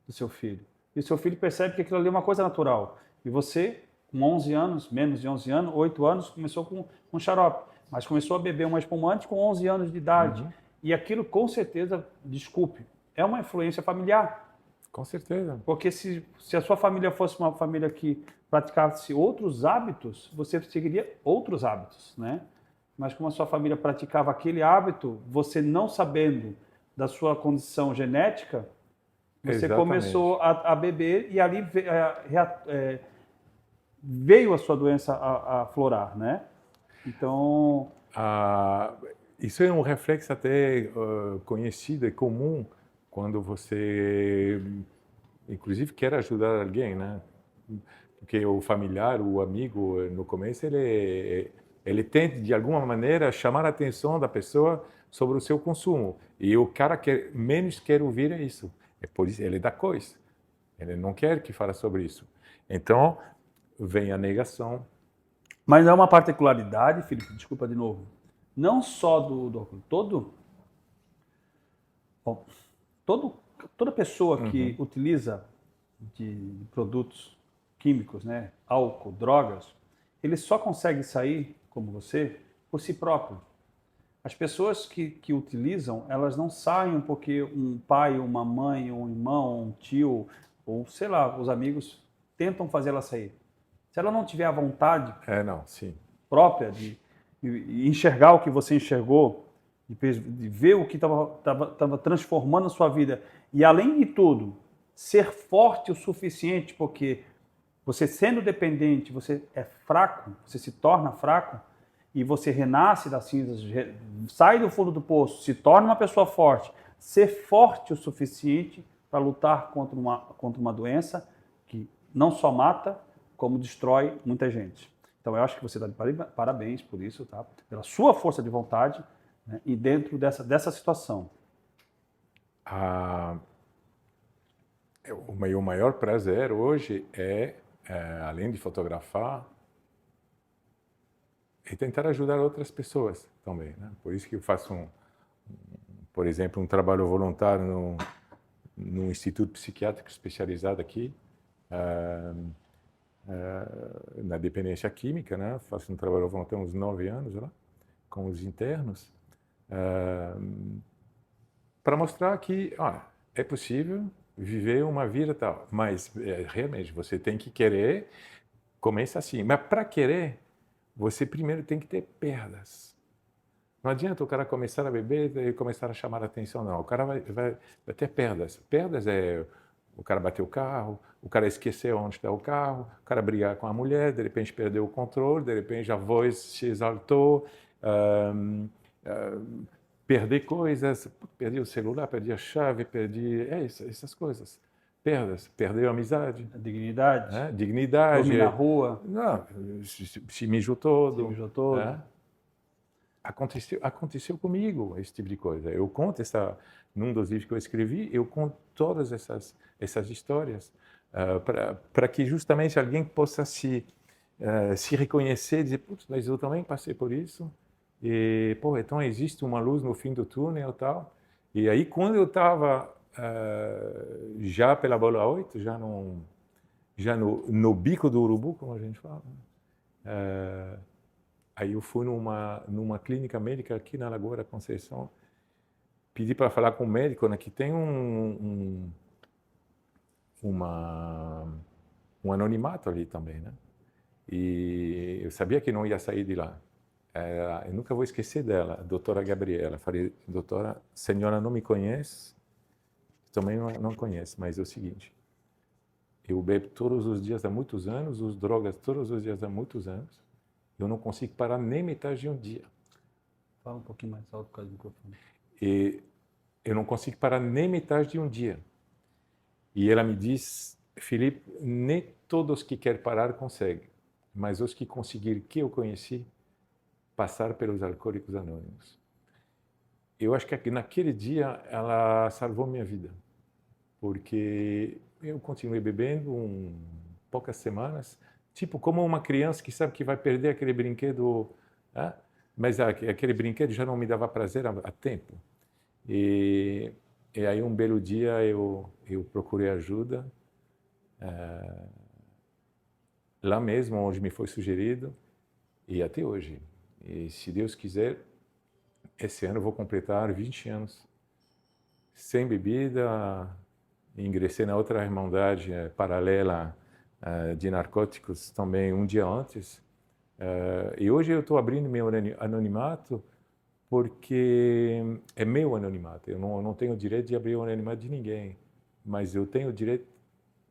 do seu filho. E o seu filho percebe que aquilo ali é uma coisa natural. E você, com 11 anos, menos de 11 anos, 8 anos, começou com xarope, mas começou a beber uma espumante com 11 anos de idade. E aquilo, com certeza, desculpe, é uma influência familiar. Com certeza. Porque se a sua família fosse uma família que praticasse outros hábitos, você seguiria outros hábitos, né? Mas como a sua família praticava aquele hábito, você não sabendo da sua condição genética, você começou a beber e ali veio a sua doença a aflorar, né? Então... isso é um reflexo até conhecido e comum quando você, inclusive, quer ajudar alguém, né? Porque o familiar, o amigo, no começo, ele tenta, de alguma maneira, chamar a atenção da pessoa sobre o seu consumo. E o cara menos quer ouvir isso. É por isso ele dá coisa. Ele não quer que fale sobre isso. Então, vem a negação. Mas é uma particularidade, Felipe, desculpa de novo, não só do todo... Bom, toda pessoa que utiliza de produtos químicos, né, álcool, drogas, ele só consegue sair, como você, por si próprio. As pessoas que utilizam, elas não saem porque um pai, uma mãe, um irmão, um tio, ou sei lá, os amigos tentam fazer ela sair. Se ela não tiver a vontade própria de enxergar o que você enxergou, de ver o que estava transformando a sua vida, e além de tudo, ser forte o suficiente, porque você sendo dependente, você é fraco, você se torna fraco, e você renasce das cinzas, sai do fundo do poço, se torna uma pessoa forte, ser forte o suficiente para lutar contra uma doença que não só mata, como destrói muita gente. Então eu acho que você está de parabéns por isso, tá? Pela sua força de vontade, né? E dentro dessa situação. O meu maior prazer hoje além de fotografar, é tentar ajudar outras pessoas também, né? Por isso que eu faço, por exemplo, um trabalho voluntário no Instituto Psiquiátrico especializado aqui, na dependência química, né? Faço um trabalho voluntário há uns 9 anos lá, com os internos, para mostrar que é possível viver uma vida tal, mas realmente você tem que querer, começa assim, mas para querer, você primeiro tem que ter perdas. Não adianta o cara começar a beber e começar a chamar a atenção, não. O cara vai ter perdas. Perdas é o cara bater o carro, o cara esquecer onde está o carro, o cara brigar com a mulher, de repente perdeu o controle, de repente a voz se exaltou, perder coisas, perdi o celular, perdi a chave, perdi essas coisas. Perdas, perdeu a amizade. A dignidade. Né? Dignidade. Dormir na rua. Não, se mijou todo. Se mijou todo. Né? Aconteceu comigo esse tipo de coisa. Eu conto num dos livros que eu escrevi, eu conto todas essas histórias para que justamente alguém possa se reconhecer e dizer, putz, mas eu também passei por isso. E, então existe uma luz no fim do túnel e tal. E aí, quando eu estava já pela bola 8, já no bico do urubu, como a gente fala, aí eu fui numa clínica médica aqui na Lagoa da Conceição, pedi para falar com um médico, né, que tem um anonimato ali também, né? E eu sabia que não ia sair de lá. Eu nunca vou esquecer dela, a doutora Gabriela. Falei, doutora, a senhora não me conhece, também não conhece, mas é o seguinte, eu bebo todos os dias há muitos anos, uso drogas todos os dias há muitos anos, eu não consigo parar nem metade de um dia. Fala um pouquinho mais alto por causa do microfone. E eu não consigo parar nem metade de um dia. E ela me diz, Felipe, nem todos que querem parar conseguem. mas os que conseguiram, que eu conheci, passar pelos Alcoólicos Anônimos. Eu acho que naquele dia ela salvou minha vida, porque eu continuei bebendo poucas semanas, tipo como uma criança que sabe que vai perder aquele brinquedo, né? Mas aquele brinquedo já não me dava prazer há tempo. E aí um belo dia eu procurei ajuda, lá mesmo onde me foi sugerido, e até hoje. E se Deus quiser, esse ano eu vou completar 20 anos sem bebida. Ingressei na outra irmandade paralela de narcóticos também um dia antes. E hoje eu estou abrindo meu anonimato porque é meu anonimato. Eu não tenho o direito de abrir o anonimato de ninguém, mas eu tenho o direito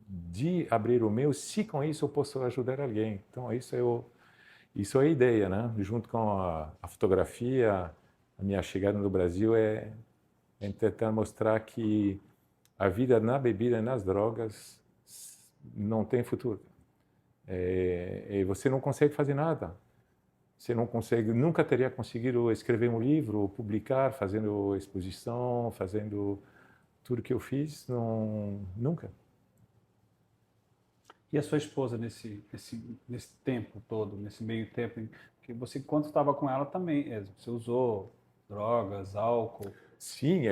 de abrir o meu se com isso eu posso ajudar alguém. Então isso é a ideia, né? Junto com a fotografia, a minha chegada no Brasil é tentar mostrar que a vida na bebida e nas drogas não tem futuro. E você não consegue fazer nada. Você não consegue, nunca teria conseguido escrever um livro, publicar, fazendo exposição, fazendo tudo que eu fiz, nunca. E a sua esposa nesse tempo todo, nesse meio tempo, que você, quando estava com ela também, você usou drogas, álcool? Sim,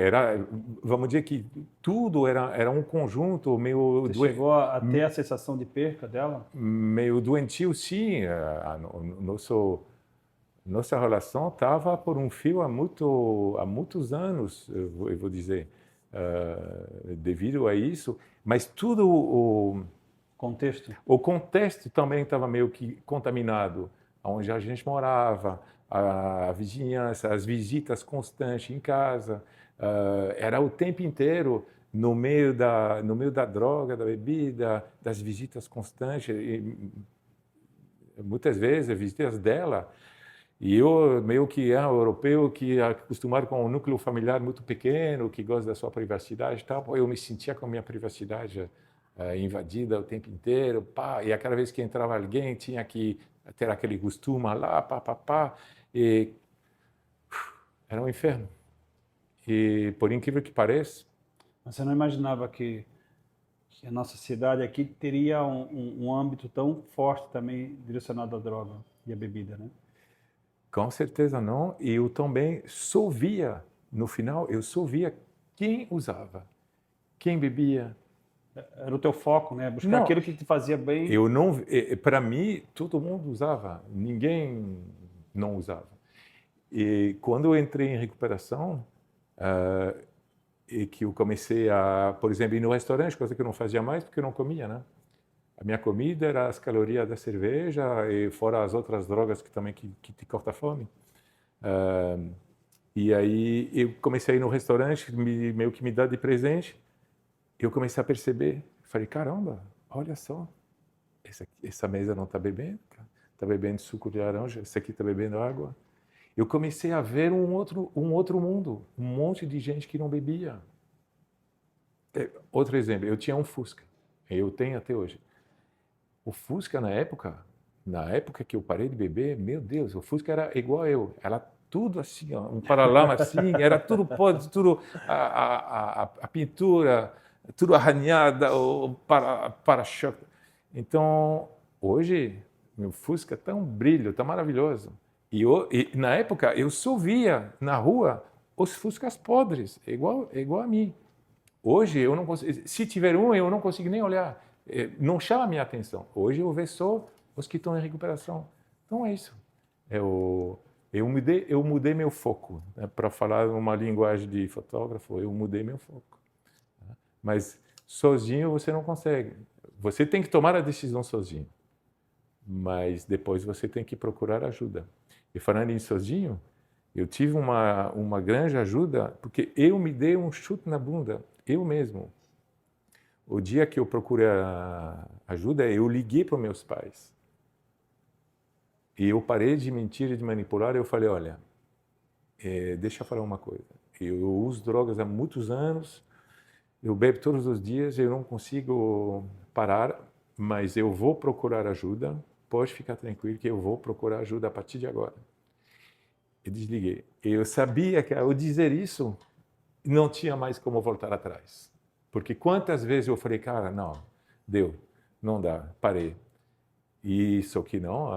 vamos dizer que tudo era um conjunto meio Você chegou a ter a sensação de perca dela? meio doentio, sim. Nossa relação estava por um fio há muitos anos, eu vou dizer, devido a isso. Mas tudo o contexto também estava meio que contaminado, onde a gente morava, a vizinhança, as visitas constantes em casa, era o tempo inteiro no meio da droga, da bebida, das visitas constantes. E muitas vezes visitas dela, e eu meio que europeu, que é acostumado com um núcleo familiar muito pequeno, que gosta da sua privacidade e tal, eu me sentia com a minha privacidade invadida o tempo inteiro, pá, e a cada vez que entrava alguém tinha que ter aquele costume lá, pá, pá, pá, e era um inferno. E por incrível que pareça, Mas você não imaginava que a nossa cidade aqui teria um âmbito tão forte também direcionado à droga e à bebida, né? com certeza não, e eu também só via, no final, eu só via quem usava, quem bebia. Era o teu foco, né? Buscar Não, aquilo que te fazia bem. eu não, para mim, todo mundo usava, ninguém não usava. E quando eu entrei em recuperação, e que eu comecei a, por exemplo, ir no restaurante, coisa que eu não fazia mais porque eu não comia, né? A minha comida era as calorias da cerveja e fora as outras drogas que também que te corta a fome. E aí eu comecei a ir no restaurante, meio que me dá de presente. Eu comecei a perceber, falei, caramba, olha só, essa mesa não está bebendo, está bebendo suco de laranja, essa aqui está bebendo água. Eu comecei a ver um outro mundo, um monte de gente que não bebia. Outro exemplo, eu tinha um Fusca, eu tenho até hoje. O Fusca na época que eu parei de beber, meu Deus, o Fusca era igual eu, era tudo assim, ó, um paralama assim, era tudo podre, tudo a pintura, tudo arranhada, o para-choque. Então, hoje, meu Fusca está um brilho, está maravilhoso. E na época, eu só via na rua os Fuscas podres, igual a mim. Hoje, eu não consigo, se tiver um, eu não consigo nem olhar. Não chama a minha atenção. Hoje, eu vejo só os que estão em recuperação. Então, é isso. Eu mudei meu foco. Né? Para falar uma linguagem de fotógrafo, eu mudei meu foco. Mas sozinho você não consegue. Você tem que tomar a decisão sozinho. Mas depois você tem que procurar ajuda. E falando em sozinho, eu tive uma grande ajuda porque eu me dei um chute na bunda, eu mesmo. O dia que eu procurei ajuda, eu liguei para os meus pais. E eu parei de mentir e de manipular, eu falei, olha, deixa eu falar uma coisa. Eu uso drogas há muitos anos, eu bebo todos os dias, eu não consigo parar, mas eu vou procurar ajuda. pode ficar tranquilo que eu vou procurar ajuda a partir de agora. E desliguei. Eu sabia que ao dizer isso, não tinha mais como voltar atrás. Porque quantas vezes eu falei, cara, não, deu, não dá, parei. E só que não,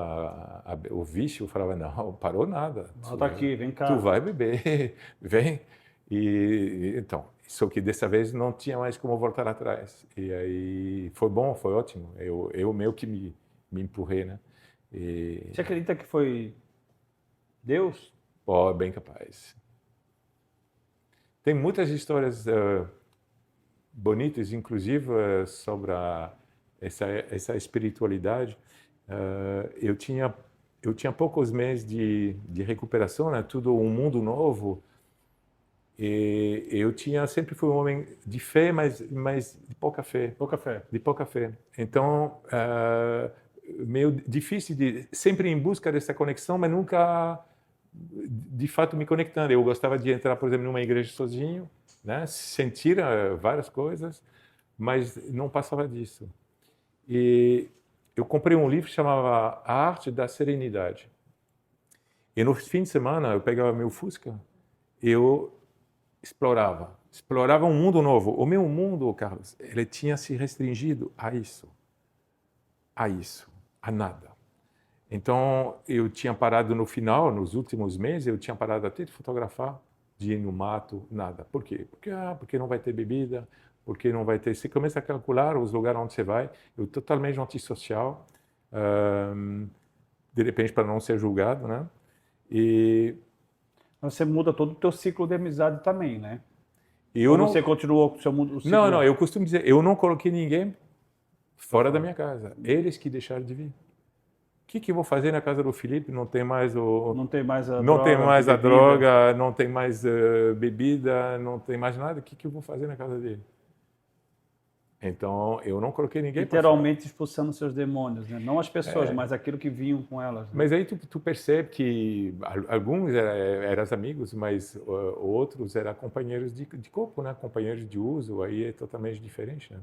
o vício falava, não, parou nada. Volta aqui, vem cá. Tu vai beber, vem. E então, só que dessa vez não tinha mais como voltar atrás. E aí foi bom, foi ótimo. Eu meio que me empurrei, né? E, Você acredita que foi Deus? ó, bem capaz. Tem muitas histórias bonitas, inclusive, sobre essa espiritualidade. Eu tinha poucos meses de recuperação, né? Tudo um mundo novo. E eu sempre fui um homem de fé, mas de pouca fé. Pouca fé. De pouca fé. Então, meio difícil sempre em busca dessa conexão, mas nunca de fato me conectando. Eu gostava de entrar, por exemplo, numa igreja sozinho, né? Sentir várias coisas, mas não passava disso. E eu comprei um livro que chamava A Arte da Serenidade. E no fim de semana eu pegava meu Fusca, eu explorava um mundo novo. O meu mundo, Carlos, ele tinha se restringido a isso, a nada. Então, eu tinha parado no final, nos últimos meses, eu tinha parado até de fotografar, de ir no mato, nada. Por quê? Porque não vai ter bebida, porque não vai ter... Você começa a calcular os lugares onde você vai. Eu totalmente antissocial, de repente para não ser julgado, né? E você muda todo o teu ciclo de amizade também, né? eu Ou não... você continuou com o seu mundo? Não, eu costumo dizer, eu não coloquei ninguém fora da minha casa. Eles que deixaram de vir. O que eu vou fazer na casa do Felipe? Não tem mais Não tem mais a não droga. tem mais a droga, não tem mais bebida, não tem mais nada. O que eu vou fazer na casa dele? Então, eu não coloquei ninguém. Literalmente expulsando seus demônios, né? Não as pessoas, mas aquilo que vinham com elas. Né? Mas aí tu percebe que alguns eram amigos, mas outros eram companheiros de corpo, né? Companheiros de uso. Aí é totalmente diferente, né?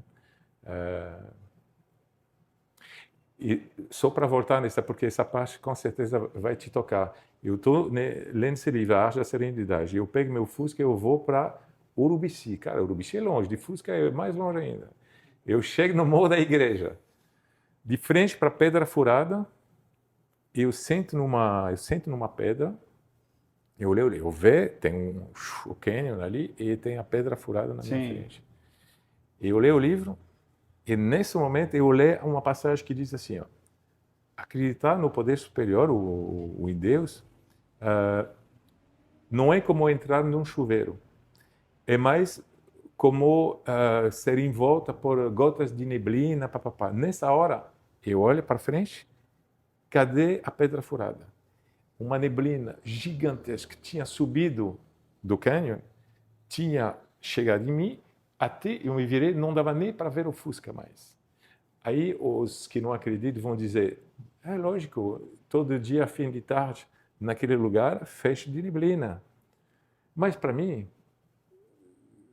E só para voltar nessa, porque essa parte com certeza vai te tocar. Eu estou lendo esse livro, A Arte da Serenidade. Eu pego meu Fusca e eu vou para Urubici. Cara, Urubici é longe, de Fusca é mais longe ainda. Eu chego no Morro da Igreja, de frente para Pedra Furada, eu sento numa pedra, eu leio, eu vejo, tem o cânion ali e tem a Pedra Furada na minha frente. Eu leio o livro. E nesse momento eu leio uma passagem que diz assim, ó, acreditar no poder superior, em Deus, não é como entrar num chuveiro, é mais como ser envolta por gotas de neblina, papapá. Nessa hora, eu olho para frente, cadê a Pedra Furada? Uma neblina gigantesca que tinha subido do cânion, tinha chegado em mim, até eu me virei, não dava nem para ver o Fusca mais. Aí os que não acreditam vão dizer, é lógico, todo dia, fim de tarde, naquele lugar, fecho de neblina. Mas para mim,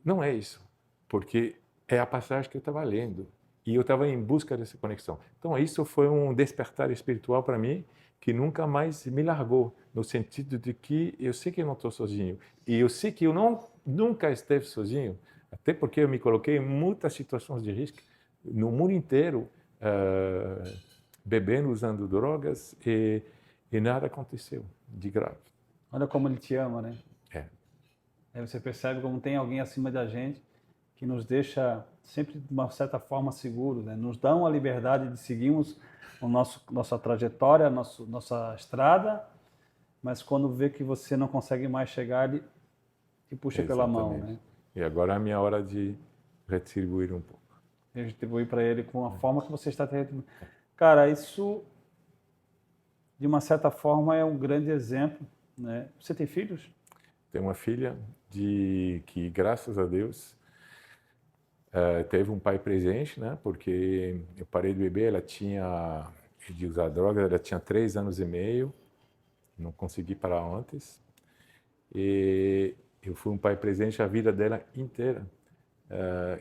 não é isso, porque é a passagem que eu estava lendo e eu estava em busca dessa conexão. Então isso foi um despertar espiritual para mim que nunca mais me largou, no sentido de que eu sei que eu não estou sozinho e eu sei que eu nunca esteve sozinho. Até porque eu me coloquei em muitas situações de risco no mundo inteiro, bebendo, usando drogas e nada aconteceu de grave. Olha como ele te ama, né? É. Aí você percebe como tem alguém acima da gente que nos deixa sempre de uma certa forma seguros, né? Nos dão a liberdade de seguirmos nossa trajetória, nossa estrada, mas quando vê que você não consegue mais chegar, ele te puxa pela mão, né? E agora é a minha hora de retribuir um pouco. Retribuir para ele com a forma que você está retribuindo. Cara, isso, de uma certa forma, é um grande exemplo, né? Você tem filhos? Tenho uma filha que, graças a Deus, teve um pai presente, né? Porque eu parei de beber, ela tinha de usar drogas, ela tinha 3 anos e meio, não consegui parar antes. E eu fui um pai presente a vida dela inteira.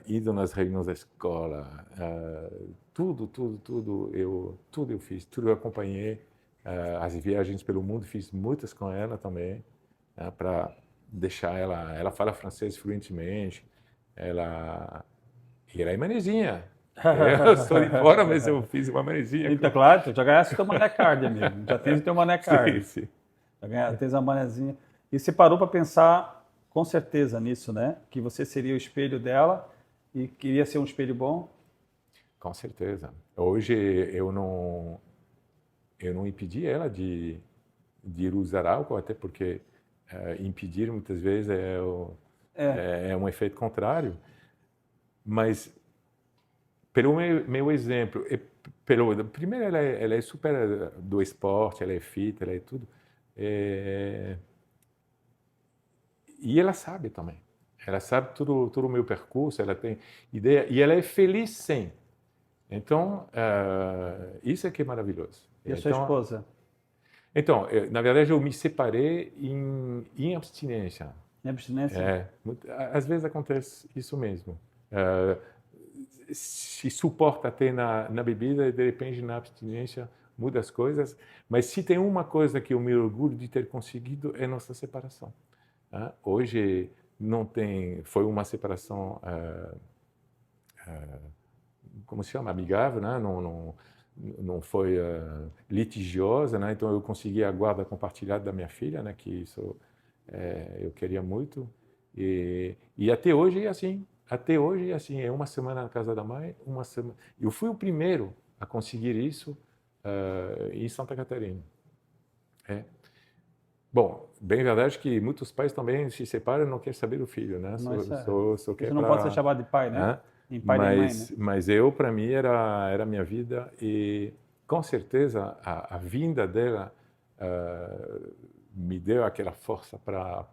ido nas reuniões da escola, tudo eu fiz, tudo eu acompanhei, as viagens pelo mundo, fiz muitas com ela também, para deixar ela fala francês fluentemente, e ela é manezinha. Eu sou de fora, mas eu fiz uma manezinha. Então, claro, tu já ganhaste o teu mané card, amigo. Já tens o teu mané card. Sim, sim. Já tens a manezinha. E você parou para pensar com certeza nisso, né? Que você seria o espelho dela e queria ser um espelho bom? Com certeza. Hoje eu não impedi ela de ir usar álcool, até porque impedir muitas vezes é um efeito contrário. Mas pelo meu exemplo, primeiro ela é super do esporte, ela é fit, ela é tudo. E ela sabe também. Ela sabe todo o meu percurso, ela tem ideia e ela é feliz sem. Então, isso é que é maravilhoso. E a sua esposa? Então, na verdade, eu me separei em abstinência. Em abstinência? Às vezes acontece isso mesmo. Se suporta até na bebida e, de repente, na abstinência muda as coisas. Mas se tem uma coisa que eu me orgulho de ter conseguido é nossa separação. Hoje não tem... Foi uma separação... como se chama, amigável, né? Não foi litigiosa, né? Então eu consegui a guarda compartilhada da minha filha, né? Que isso eu queria muito e até hoje é assim. Até hoje é assim. É uma semana na casa da mãe, uma semana. Eu fui o primeiro a conseguir isso em Santa Catarina. Bom, bem verdade que muitos pais também se separam e não querem saber do filho, né? Só quer não pode ser chamado de pai, né? Em pai nem mãe, né? Mas eu, para mim, era a minha vida e, com certeza, a vinda dela me deu aquela força para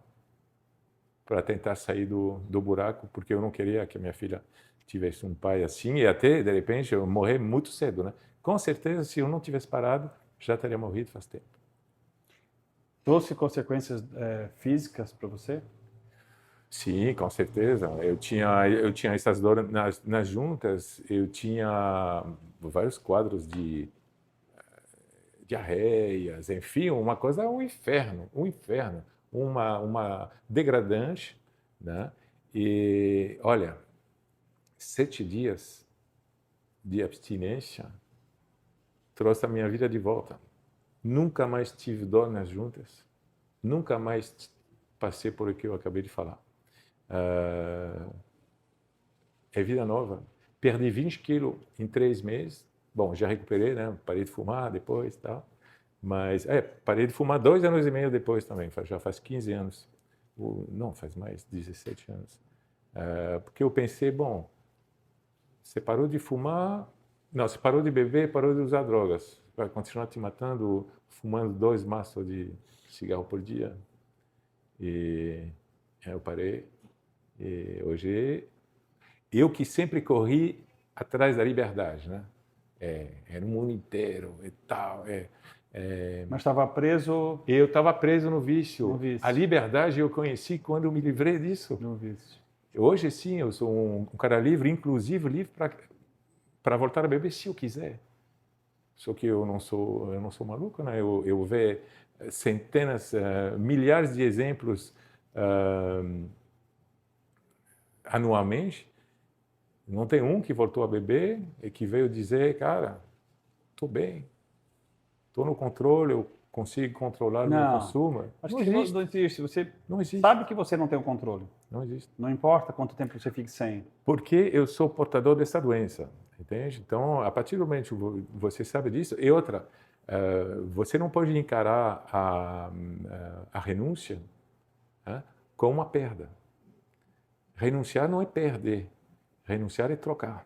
tentar sair do buraco, porque eu não queria que a minha filha tivesse um pai assim e até, de repente, eu morrer muito cedo, né? Com certeza, se eu não tivesse parado, já teria morrido faz tempo. Trouxe consequências físicas para você? Sim, com certeza. Eu tinha essas dores nas juntas, eu tinha vários quadros de diarreias, enfim, uma coisa, um inferno, uma degradante, né? E, olha, 7 dias de abstinência trouxe a minha vida de volta. Nunca mais tive dor nas juntas, nunca mais passei por o que eu acabei de falar. É vida nova. Perdi 20 quilos em 3 meses. Bom, já recuperei, né? Parei de fumar depois e tal. Mas, parei de fumar 2 anos e meio depois também. Já faz 15 anos. Não, faz mais, 17 anos. Porque eu pensei, bom, você parou de fumar... Não, você parou de beber, parou de usar drogas. Vai continuar te matando fumando 2 maços de cigarro por dia. E eu parei. E hoje, eu que sempre corri atrás da liberdade, né? Era o mundo inteiro e tal. Mas estava preso... Eu estava preso no vício. No vício. A liberdade eu conheci quando eu me livrei disso. No vício. Hoje, sim, eu sou um cara livre, inclusive livre para voltar a beber se eu quiser. Só que eu não sou maluco, né? Eu vejo centenas, milhares de exemplos anualmente. Não tem um que voltou a beber e que veio dizer, cara, estou bem, estou no controle, eu consigo controlar o meu consumo. Acho que não existe. Você não existe. Sabe que você não tem o controle. Não existe. Não importa quanto tempo você fique sem. Porque eu sou portador dessa doença, entende? Então, a partir do momento que você sabe disso, e outra, você não pode encarar a renúncia como uma perda. Renunciar não é perder, renunciar é trocar.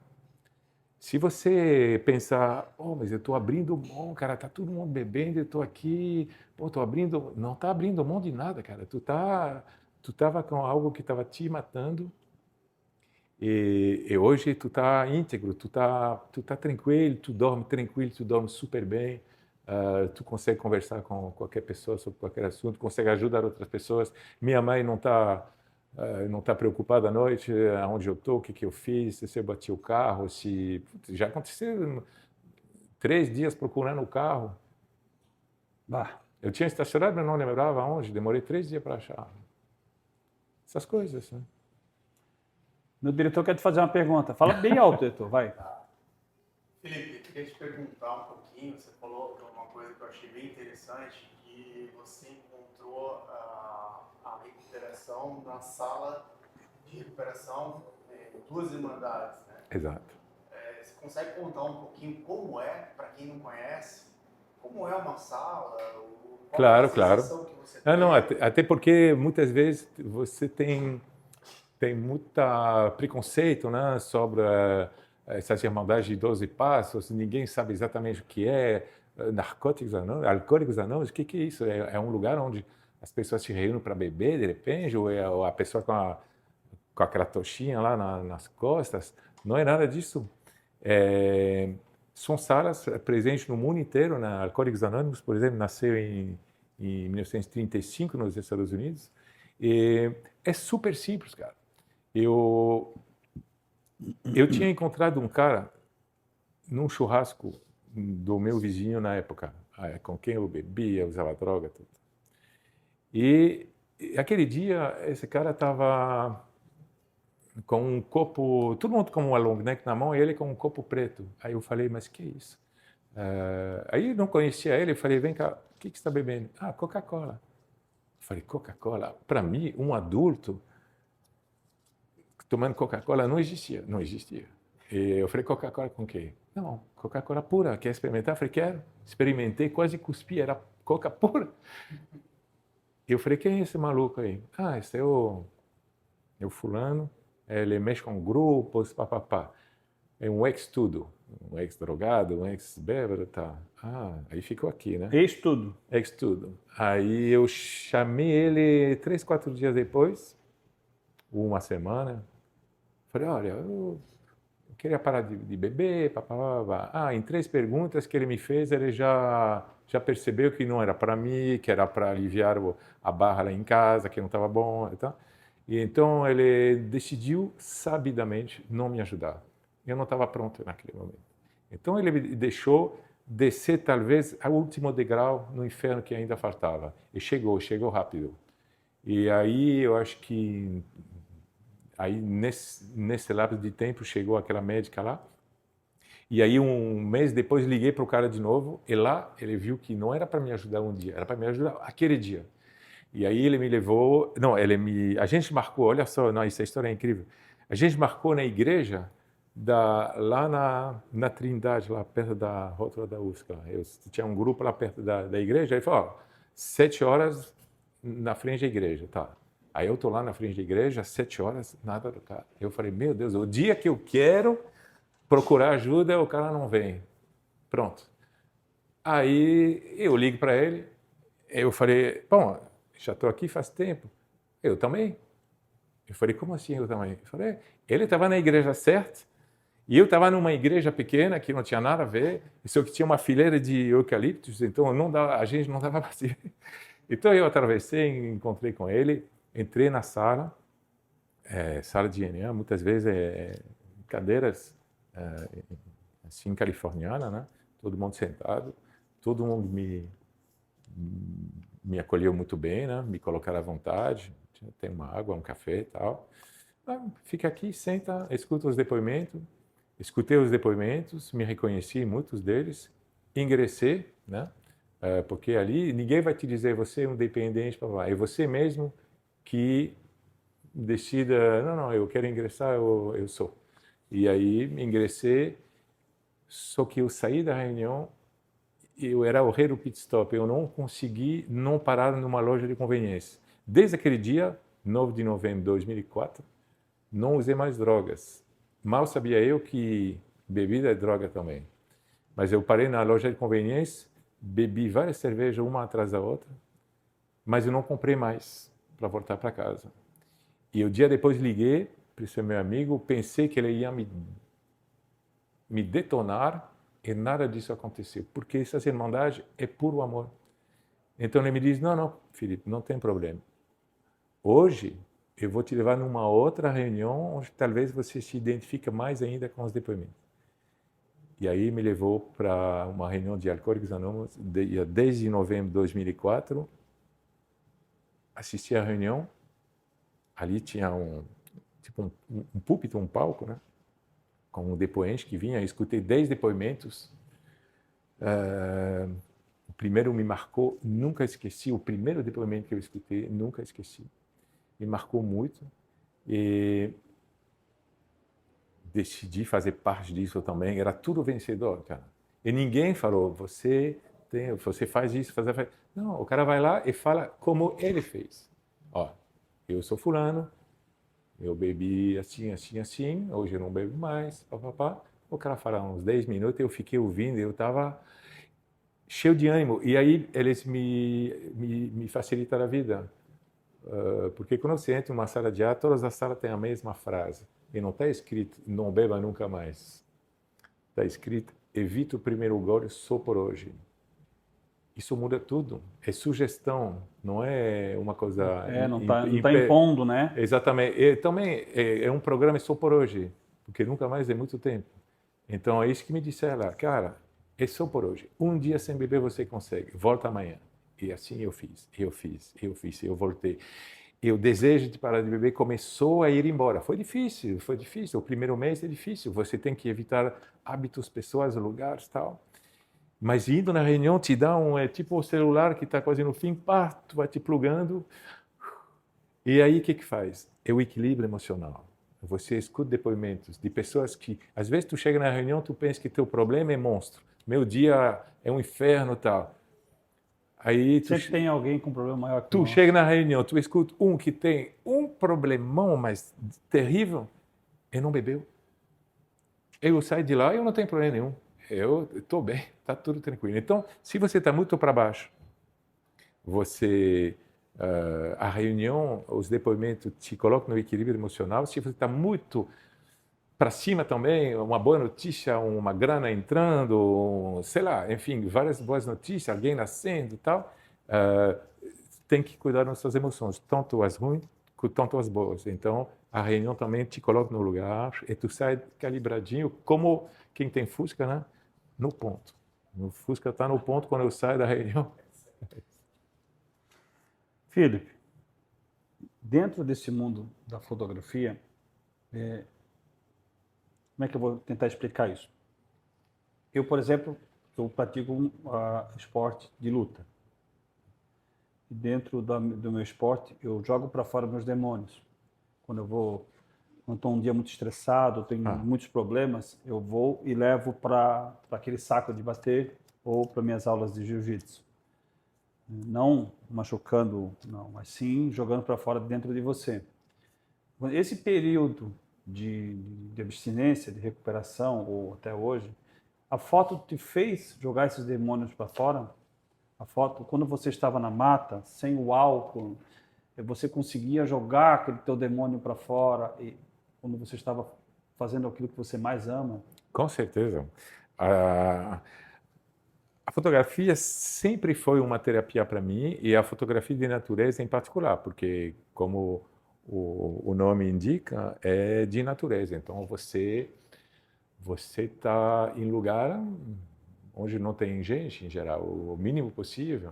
Se você pensar, mas eu estou abrindo mão, cara, tá todo mundo bebendo, eu estou aqui, estou abrindo... Não está abrindo mão de nada, cara. Tu estava com algo que estava te matando e hoje tu está íntegro, tu tá tranquilo, tu dorme tranquilo, tu dorme super bem, tu consegue conversar com qualquer pessoa sobre qualquer assunto, consegue ajudar outras pessoas. Minha mãe não está não está preocupado à noite aonde eu estou, o que eu fiz, se eu bati o carro, se... Já aconteceu 3 dias procurando o carro. Bah. Eu tinha estacionado, mas não lembrava aonde. Demorei 3 dias para achar. Essas coisas, né? Meu diretor quer te fazer uma pergunta. Fala bem alto, diretor, vai. Felipe, eu queria te perguntar um pouquinho. Você falou uma coisa que eu achei bem interessante, que você encontrou a recuperação na sala de recuperação em 2 irmandades, né? Exato. Você consegue contar um pouquinho como é, para quem não conhece, como é uma sala? Claro, qual é a claro. sensação que você tem? Não, até porque muitas vezes você tem muita preconceito, né, sobre essas irmandades de 12 passos, ninguém sabe exatamente o que é, narcóticos anônimos, alcoólicos anônimos, o que é isso? É um lugar onde as pessoas se reúnem para beber, de repente, ou é a pessoa com aquela tochinha lá nas costas? Não é nada disso. São salas presentes no mundo inteiro, na Alcoólicos Anônimos, por exemplo, nasceu em 1935 nos Estados Unidos, e é super simples, cara. Eu tinha encontrado um cara num churrasco do meu vizinho na época, com quem eu bebia, usava droga, tudo. E aquele dia, esse cara estava com um copo, todo mundo com uma long neck na mão, e ele com um copo preto. Aí eu falei, mas que é isso? Aí eu não conhecia ele, eu falei, vem cá, o que você está bebendo? Ah, Coca-Cola. Eu falei, Coca-Cola? Para mim, um adulto tomando Coca-Cola não existia. E eu falei, Coca-Cola com quê? Não, Coca-Cola pura, quer experimentar? Eu falei, quero. Experimentei, quase cuspi, era Coca pura. Eu falei, quem é esse maluco aí? Ah, esse é o fulano, ele mexe com grupos, papapá. É um ex-tudo, um ex-drogado, um ex-bêbado, tá. Ah, aí ficou aqui, né? Ex-tudo. Ex-tudo. Aí eu chamei ele 3, 4 dias depois, uma semana. Falei, olha, eu queria parar de beber, papapá. Ah, em 3 perguntas que ele me fez, ele já percebeu que não era para mim, que era para aliviar a barra lá em casa, que não estava bom e tal. E então ele decidiu, sabidamente, não me ajudar. Eu não estava pronto naquele momento. Então ele me deixou descer, talvez, ao último degrau no inferno que ainda faltava. E chegou rápido. E aí eu acho que aí nesse lapso de tempo chegou aquela médica lá. E aí um mês depois liguei para o cara de novo, e lá ele viu que não era para me ajudar um dia, era para me ajudar aquele dia. E aí ele me levou, não, a gente marcou, olha só, não, essa história é incrível. A gente marcou na igreja lá na Trindade, lá perto da rótula da UFSC. Eu tinha um grupo lá perto da igreja, ele falou, 7 horas na frente da igreja, tá. Aí eu estou lá na frente da igreja, 7 horas, nada do cara. Eu falei, meu Deus, o dia que eu quero procurar ajuda, o cara não vem. Pronto. Aí eu ligo para ele, eu falei, bom, já estou aqui faz tempo. Eu também. Eu falei, como assim eu também? Eu falei, ele estava na igreja certa, e eu estava numa igreja pequena que não tinha nada a ver, só que tinha uma fileira de eucaliptos, então a gente não dava vazio. Então eu atravessei, encontrei com ele, entrei na sala, sala de ENA, muitas vezes cadeiras assim californiana, né? Todo mundo sentado, todo mundo me acolheu muito bem, né? Me colocaram à vontade, tem uma água, um café e tal. Fica aqui, senta, escuta os depoimentos. Escutei os depoimentos, me reconheci em muitos deles, ingressei, né? Porque ali ninguém vai te dizer você é um dependente, é você mesmo que decida, não, eu quero ingressar, eu sou. E aí ingressei, só que eu saí da reunião, eu era o rei do pit stop, eu não consegui não parar numa loja de conveniência. Desde aquele dia, 9 de novembro de 2004, não usei mais drogas. Mal sabia eu que bebida é droga também. Mas eu parei na loja de conveniência, bebi várias cervejas, uma atrás da outra, mas eu não comprei mais para voltar para casa. E o dia depois liguei para esse meu amigo, pensei que ele ia me detonar, e nada disso aconteceu, porque essa irmandade é puro amor. Então ele me diz, não, Felipe, não tem problema. Hoje eu vou te levar numa outra reunião onde talvez você se identifique mais ainda com os depoimentos. E aí me levou para uma reunião de Alcoólicos Anônimos, dia 10 de novembro de 2004. Assisti à reunião, ali tinha um púlpito, um palco, né? Com um depoente que vinha, escutei 10 depoimentos. O primeiro me marcou, nunca esqueci, o primeiro depoimento que eu escutei, nunca esqueci. Me marcou muito e decidi fazer parte disso também. Era tudo vencedor, cara. E ninguém falou, você faz isso, faz. Não, o cara vai lá e fala como ele fez. Ó, eu sou fulano, eu bebi assim, assim, assim, hoje eu não bebo mais, papapá. O cara fala uns 10 minutos, eu fiquei ouvindo, eu estava cheio de ânimo. E aí eles me facilitaram a vida. Porque quando você entra em uma sala de aula, todas as salas têm a mesma frase. E não está escrito, não beba nunca mais. Está escrito, evita o primeiro gole só por hoje. Isso muda tudo. É sugestão, não é uma coisa... Não tá impondo, né? Exatamente. E também é um programa só por hoje, porque nunca mais é muito tempo. Então é isso que me disseram lá. Cara, é só por hoje. Um dia sem beber você consegue. Volta amanhã. E assim eu fiz, eu voltei. E o desejo de parar de beber começou a ir embora. Foi difícil. O primeiro mês é difícil. Você tem que evitar hábitos, pessoas, lugares, tal. Mas indo na reunião te dá é tipo o celular que está quase no fim, pá, tu vai te plugando. E aí o que faz? É o equilíbrio emocional. Você escuta depoimentos de pessoas que, às vezes tu chega na reunião, tu pensa que teu problema é monstro. Meu dia é um inferno, tal. Aí sempre tem alguém com um problema maior que tu chega na reunião, tu escuta um que tem um problemão mais terrível e não bebeu. Eu saio de lá e eu não tenho problema nenhum. Eu estou bem, está tudo tranquilo. Então, se você está muito para baixo, a reunião, os depoimentos te colocam no equilíbrio emocional. Se você está muito para cima também, uma boa notícia, uma grana entrando, sei lá, enfim, várias boas notícias, alguém nascendo e tal, tem que cuidar das suas emoções, tanto as ruins quanto as boas. Então, a reunião também te coloca no lugar e tu sai calibradinho, como quem tem Fusca, né? No ponto. O Fusca está no ponto quando eu saio da reunião. Felipe, dentro desse mundo da fotografia, como é que eu vou tentar explicar isso? Eu, por exemplo, eu pratico esporte de luta. E dentro do meu esporte, eu jogo para fora meus demônios. Quando estou um dia muito estressado, tenho muitos problemas, eu vou e levo para aquele saco de bater ou para minhas aulas de jiu-jitsu. Não machucando, não, mas sim jogando para fora dentro de você. Esse período de abstinência, de recuperação, ou até hoje, a foto te fez jogar esses demônios para fora? A foto, quando você estava na mata, sem o álcool, você conseguia jogar aquele teu demônio para fora, e quando você estava fazendo aquilo que você mais ama? Com certeza. A fotografia sempre foi uma terapia para mim, e a fotografia de natureza em particular, porque, como o nome indica, é de natureza. Então, você está em lugar onde não tem gente, em geral, o mínimo possível.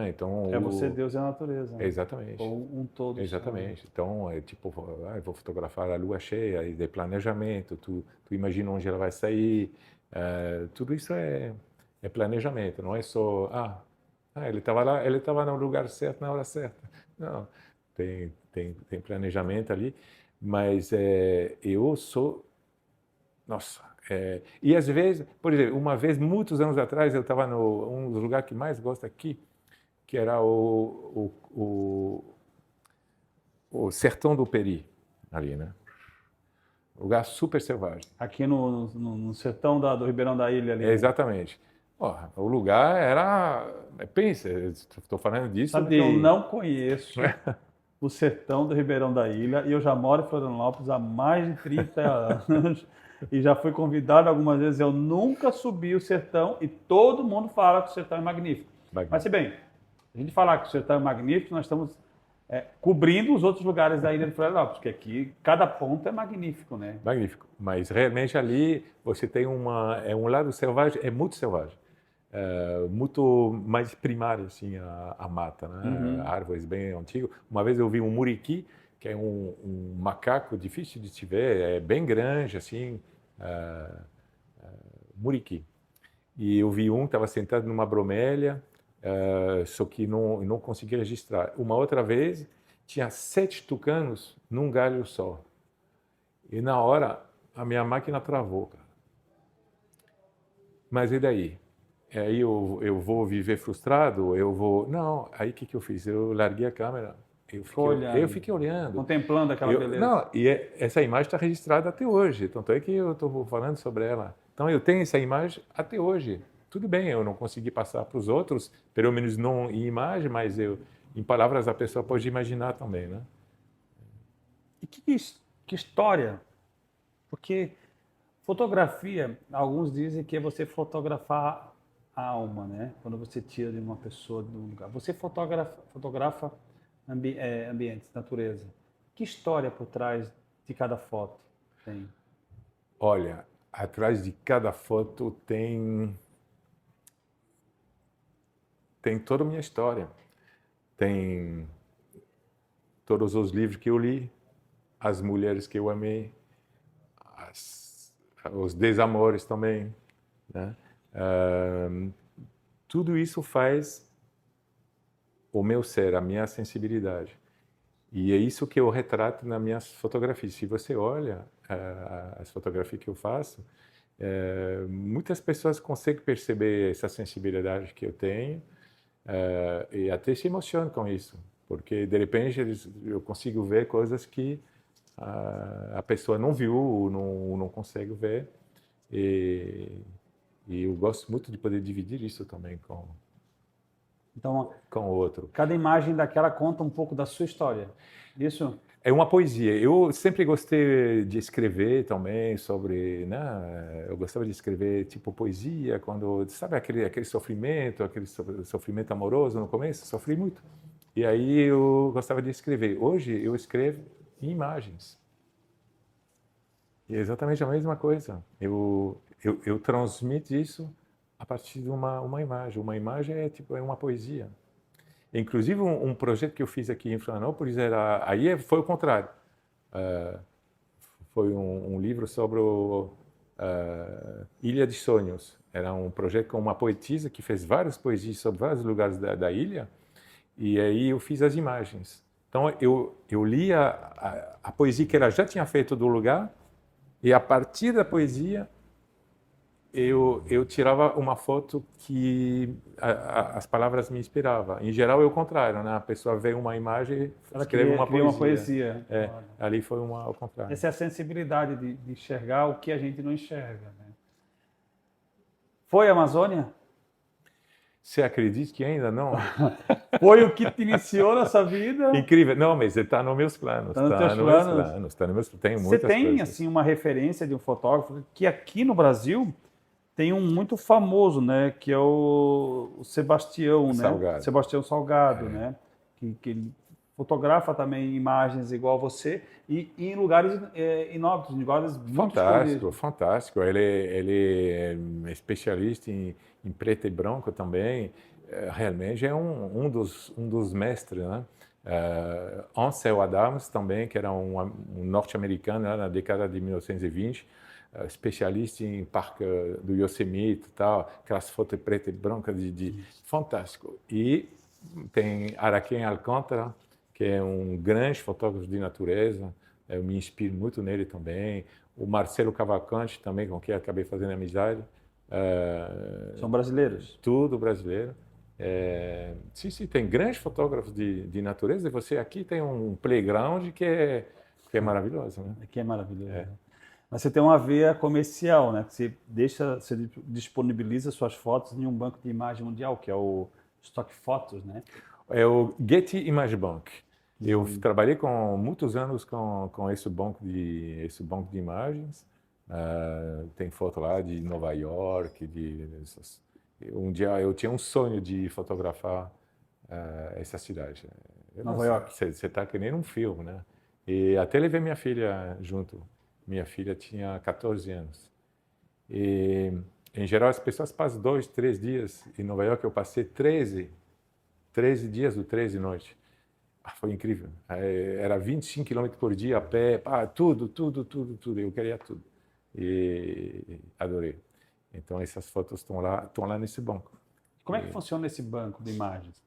Então, você, Deus e a natureza. Né? Exatamente. Ou um todo. Exatamente. Só. Então, é tipo, eu vou fotografar a lua cheia, e de planejamento, tu imagina onde ela vai sair, tudo isso é planejamento, não é só, ele estava lá, ele estava no lugar certo, na hora certa. Não, tem planejamento ali, mas eu sou, nossa, e às vezes, por exemplo, uma vez, muitos anos atrás, eu estava um dos lugares que mais gosto aqui, que era o Sertão do Peri, ali, né? Lugar super selvagem. Aqui no sertão do Ribeirão da Ilha ali. Exatamente. O lugar era... Pensa, estou falando disso. Sabe que eu não conheço o sertão do Ribeirão da Ilha, e eu já moro em Florianópolis há mais de 30 anos e já fui convidado algumas vezes. Eu nunca subi o sertão e todo mundo fala que o sertão é magnífico. Mas, se bem, a gente falar que o sertão é magnífico, nós estamos cobrindo os outros lugares da ilha de Florianópolis, porque aqui cada ponto é magnífico, né? Magnífico. Mas realmente ali você tem um lado selvagem, é muito selvagem. Muito mais primário assim a mata, né? Árvores bem antigas. Uma vez eu vi um muriqui, que é um macaco difícil de se ver, é bem grande assim, muriqui. E eu vi um que estava sentado numa bromélia, só que não consegui registrar. Uma outra vez tinha 7 tucanos num galho só. E na hora a minha máquina travou, cara. Mas e daí? Aí eu vou viver frustrado? Eu vou... Não, aí o que eu fiz? Eu larguei a câmera. Eu fiquei olhando. Contemplando aquela beleza. Não, e essa imagem está registrada até hoje. Tanto é que eu estou falando sobre ela. Então eu tenho essa imagem até hoje. Tudo bem, eu não consegui passar para os outros, pelo menos não em imagem, mas em palavras a pessoa pode imaginar também, né? E que história? Porque fotografia, alguns dizem que é você fotografar a alma, né? Quando você tira de uma pessoa de um lugar. Você fotografa ambientes, natureza. Que história por trás de cada foto tem? Olha, atrás de cada foto tem toda a minha história. Tem todos os livros que eu li, as mulheres que eu amei, os desamores também, né? Tudo isso faz o meu ser, a minha sensibilidade. E é isso que eu retrato nas minhas fotografias. Se você olha as fotografias que eu faço, muitas pessoas conseguem perceber essa sensibilidade que eu tenho e até se emocionam com isso, porque de repente eu consigo ver coisas que a pessoa não viu ou não consegue ver. E eu gosto muito de poder dividir isso também com o outro. Cada imagem daquela conta um pouco da sua história. Isso? É uma poesia. Eu sempre gostei de escrever também sobre, né? Eu gostava de escrever tipo poesia, quando, sabe, aquele sofrimento amoroso no começo, sofri muito. E aí eu gostava de escrever. Hoje eu escrevo em imagens. E é exatamente a mesma coisa. Eu transmito isso a partir de uma imagem. Uma imagem é uma poesia. Inclusive, um projeto que eu fiz aqui em Florianópolis aí foi o contrário. Foi um livro sobre Ilha de Sonhos. Era um projeto com uma poetisa que fez várias poesias sobre vários lugares da ilha. E aí eu fiz as imagens. Então, eu lia a poesia que ela já tinha feito do lugar, e a partir da poesia eu tirava uma foto que as palavras me inspiravam. Em geral é o contrário, né? A pessoa vê uma imagem e escreve uma poesia. Ali foi ao contrário. Essa é a sensibilidade de enxergar o que a gente não enxerga, né? Foi a Amazônia? Você acredita que ainda não? Foi o que te iniciou nessa vida? Incrível. Não, mas está nos meus planos. Está nos teus planos? Está nos meus planos. Tenho Você muitas tem, coisas. assim, uma referência de um fotógrafo que aqui no Brasil tem um muito famoso, né? Que é o Sebastião, Salgado. né? Sebastião Salgado, né? Que ele fotografa também imagens igual você e em lugares inóspitos, em lugares muito escondidos. Fantástico. Ele é especialista em preto e branco também. Realmente é um dos mestres, né? Ansel Adams também, que era um norte-americano, né, na década de 1920, especialista em parque do Yosemite e tal, aquelas fotos pretas e brancas fantástico. E tem Araquém Alcântara, que é um grande fotógrafo de natureza, eu me inspiro muito nele também. O Marcelo Cavalcante também, com quem eu acabei fazendo amizade. São brasileiros? Tudo brasileiro. Sim, tem grandes fotógrafos de natureza, e você aqui tem um playground que é maravilhoso, né? Aqui é maravilhoso. Mas você tem uma veia comercial, né? Você disponibiliza suas fotos em um banco de imagem mundial, que é o Stock Photos, né? É o Getty Image Bank. Eu trabalhei com muitos anos com esse banco de imagens. Tem foto lá de Nova York, um dia eu tinha um sonho de fotografar essa cidade. Nova York. Você está que nem um filme, né? E até levei minha filha junto. Minha filha tinha 14 anos. E, em geral, as pessoas passam 2, 3 dias. Em Nova York, eu passei 13 dias ou 13 noites. Foi incrível. Era 25 quilômetros por dia a pé, tudo. Eu queria tudo. E adorei. Então, essas fotos estão lá nesse banco. Como é que funciona esse banco de imagens?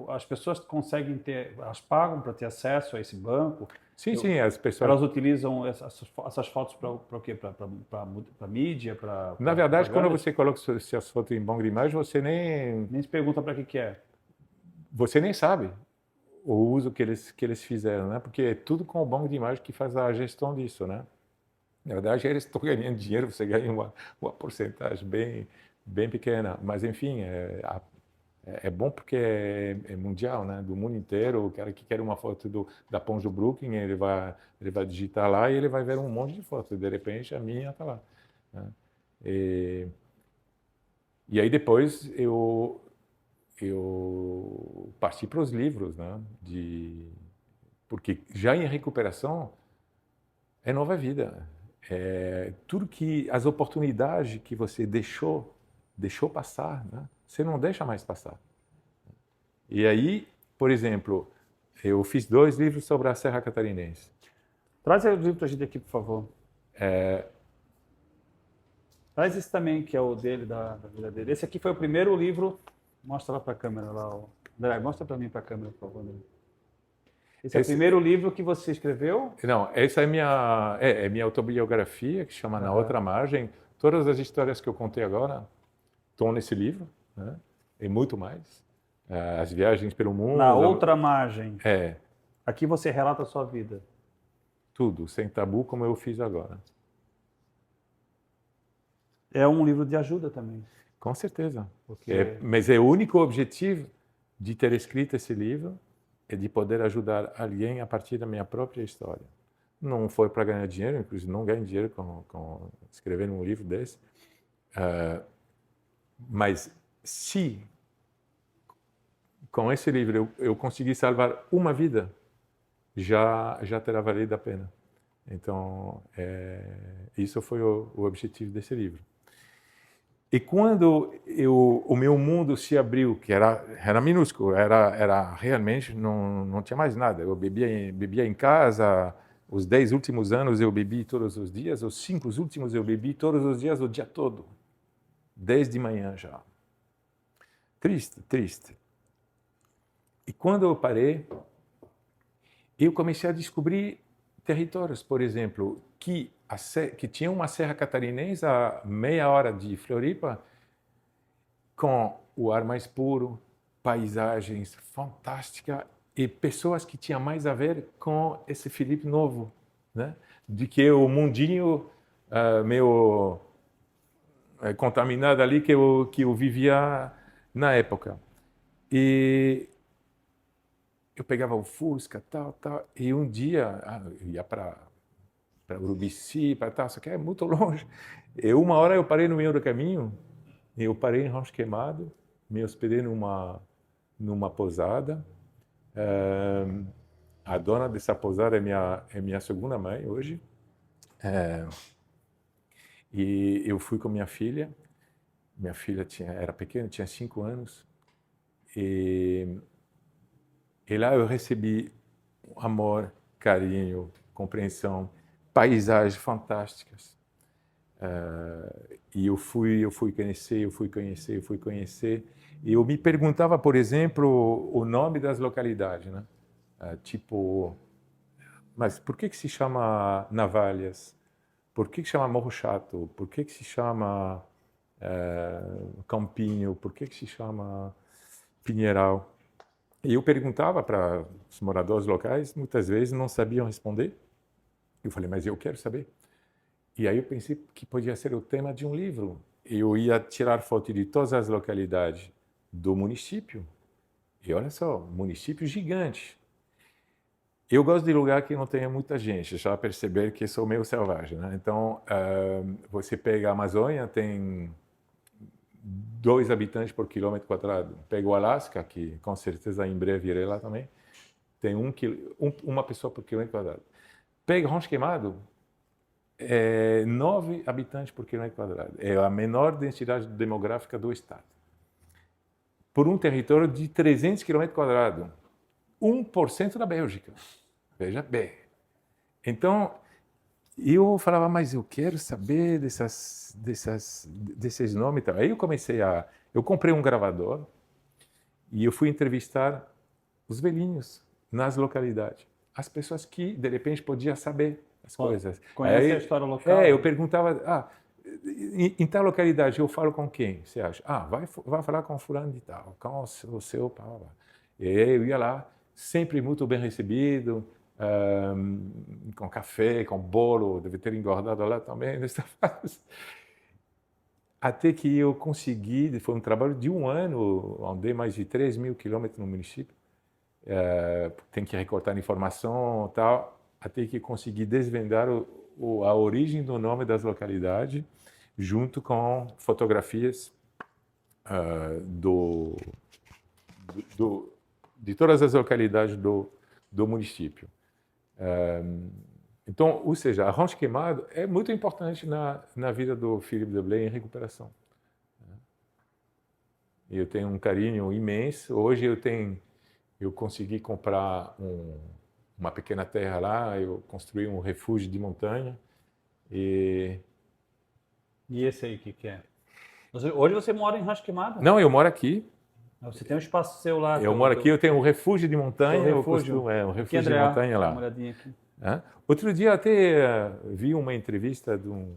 As pessoas conseguem ter, elas pagam para ter acesso a esse banco? Sim, as pessoas... Elas utilizam essas fotos para o quê? Para mídia? Na verdade, propaganda? quando você coloca suas fotos em banco de imagem, você Nem se pergunta para que é. Você nem sabe o uso que eles fizeram, né? Porque é tudo com o banco de imagem que faz a gestão disso, né? Na verdade, eles estão ganhando dinheiro, você ganha uma porcentagem bem pequena. Mas, enfim, é bom porque é mundial, né? Do mundo inteiro. O cara que quer uma foto da Ponte do Brooklyn, ele vai digitar lá e ele vai ver um monte de fotos. De repente, a minha está lá, né? E aí depois eu parti para os livros, né? Porque já em recuperação é nova vida. Tudo as oportunidades que você deixou passar, né? Você não deixa mais passar. E aí, por exemplo, eu fiz 2 livros sobre a Serra Catarinense. Traz o livro para a gente aqui, por favor. Traz esse também, que é o dele, da vida dele. Esse aqui foi o primeiro livro. Mostra lá para a câmera. André, mostra para mim para a câmera, por favor. Esse é o primeiro livro que você escreveu? Não, essa é minha autobiografia, que chama Na Outra Margem. Todas as histórias que eu contei agora estão nesse livro, né? E muito mais. As viagens pelo mundo. Na Outra Margem. É. Aqui você relata a sua vida. Tudo, sem tabu, como eu fiz agora. É um livro de ajuda também. Com certeza. Porque... Mas o único objetivo de ter escrito esse livro é de poder ajudar alguém a partir da minha própria história. Não foi para ganhar dinheiro, inclusive não ganho dinheiro com escrevendo um livro desse. Mas se com esse livro eu conseguir salvar uma vida, já terá valido a pena. Então, isso foi o objetivo desse livro. E quando o meu mundo se abriu, que era minúsculo, era realmente, não tinha mais nada. Eu bebia em casa, os 10 últimos anos eu bebi todos os dias, os 5 últimos eu bebi todos os dias, o dia todo. Desde manhã já. Triste. E quando eu parei, eu comecei a descobrir territórios, por exemplo, que tinha uma Serra Catarinense a meia hora de Floripa, com o ar mais puro, paisagens fantásticas e pessoas que tinham mais a ver com esse Felipe novo, né? De que o mundinho meio contaminado ali que eu vivia na época. E eu pegava o Fusca, tal, e um dia eu ia para Urubici, para tal, só que é muito longe. E uma hora eu parei no meio do caminho, eu parei em Rancho Queimado, me hospedei numa pousada. A dona dessa pousada é minha segunda mãe hoje. E eu fui com minha filha. Minha filha era pequena, tinha 5 anos. E lá eu recebi amor, carinho, compreensão, paisagens fantásticas. E eu fui conhecer. E eu me perguntava, por exemplo, o nome das localidades, né? Tipo, mas por que se chama Navalhas? Por que chama Morro Chato? Por que se chama Campinho? Por que se chama Pinheiral? E eu perguntava para os moradores locais, muitas vezes não sabiam responder. Eu falei, mas eu quero saber. E aí eu pensei que podia ser o tema de um livro. Eu ia tirar foto de todas as localidades do município. E olha só, município gigante. Eu gosto de lugar que não tenha muita gente, já perceber que sou meio selvagem, né? Então, você pega a Amazônia, tem 2 habitantes por quilômetro quadrado. Pega o Alasca, que com certeza em breve irei lá também, tem uma pessoa por quilômetro quadrado. Pega Rancho Queimado, 9 habitantes por quilômetro quadrado. É a menor densidade demográfica do estado. Por um território de 300 quilômetros quadrados. 1% da Bélgica. Veja bem. Então, eu falava, mas eu quero saber desses nomes e tal. Aí eu comprei um gravador e eu fui entrevistar os velhinhos nas localidades. As pessoas que, de repente, podiam saber as coisas. Conhece a história local? Eu perguntava, em tal localidade eu falo com quem, você acha? Vai falar com fulano de tal, com o seu pau. Eu ia lá, sempre muito bem recebido, com café, com bolo, deve ter engordado lá também. Até que eu consegui, foi um trabalho de um ano, andei mais de 3.000 quilômetros no município, tem que recortar informação e tal, até que consegui desvendar a origem do nome das localidades, junto com fotografias de todas as localidades do município. Então, ou seja, a Rancho Queimado é muito importante na vida do Philippe Deblay em recuperação. Eu tenho um carinho imenso. Hoje eu consegui comprar uma pequena terra lá, eu construí um refúgio de montanha. E esse aí, o que é? Hoje você mora em Rancho Queimado? Não, eu moro aqui. Você tem um espaço seu lá. Eu moro aqui, eu tenho um refúgio de montanha. Um refúgio de montanha lá. Dá uma olhadinha aqui. Outro dia até vi uma entrevista de um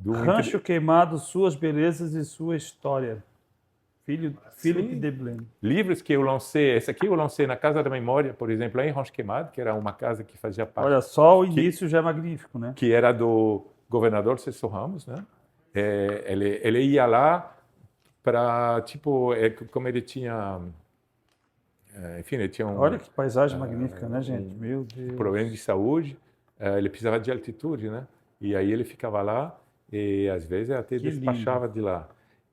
Rancho Queimado, Suas Belezas e Sua História. Philippe Deblay. Livros que eu lancei, esse aqui eu lancei na Casa da Memória, por exemplo, lá em Rancho Queimado, que era uma casa que fazia parte... Olha, só o início já é magnífico, né? Que era do governador César Ramos, né? Ele ia lá para, tipo, como ele tinha... Enfim, ele tinha Olha que paisagem magnífica, né, gente? Meu Deus. Problema de saúde, ele precisava de altitude, né? E aí ele ficava lá e às vezes até despachava de lá.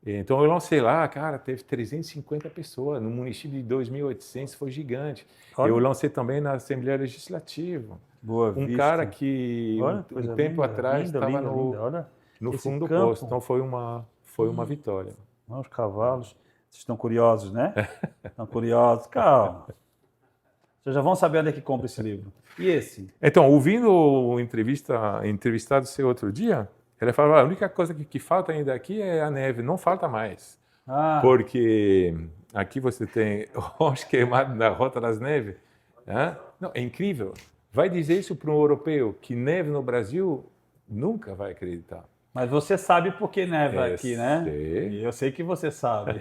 Então eu lancei lá, cara, teve 350 pessoas, no município de 2.800, foi gigante. Olha. Eu lancei também na Assembleia Legislativa. Boa Vista. Cara que um tempo atrás estava no fundo do posto, então foi uma vitória. Os cavalos, vocês estão curiosos, né? Estão curiosos, calma. Vocês já vão saber onde é que compra esse livro. E esse? Então, ouvindo o entrevistado seu outro dia, ele falou, a única coisa que falta ainda aqui é a neve, não falta mais. Porque aqui você tem Rancho Queimado na Rota das Neves. Não, é incrível. Vai dizer isso para um europeu que neve no Brasil, nunca vai acreditar. Mas você sabe por que neva aqui, né? Sei. E eu sei que você sabe.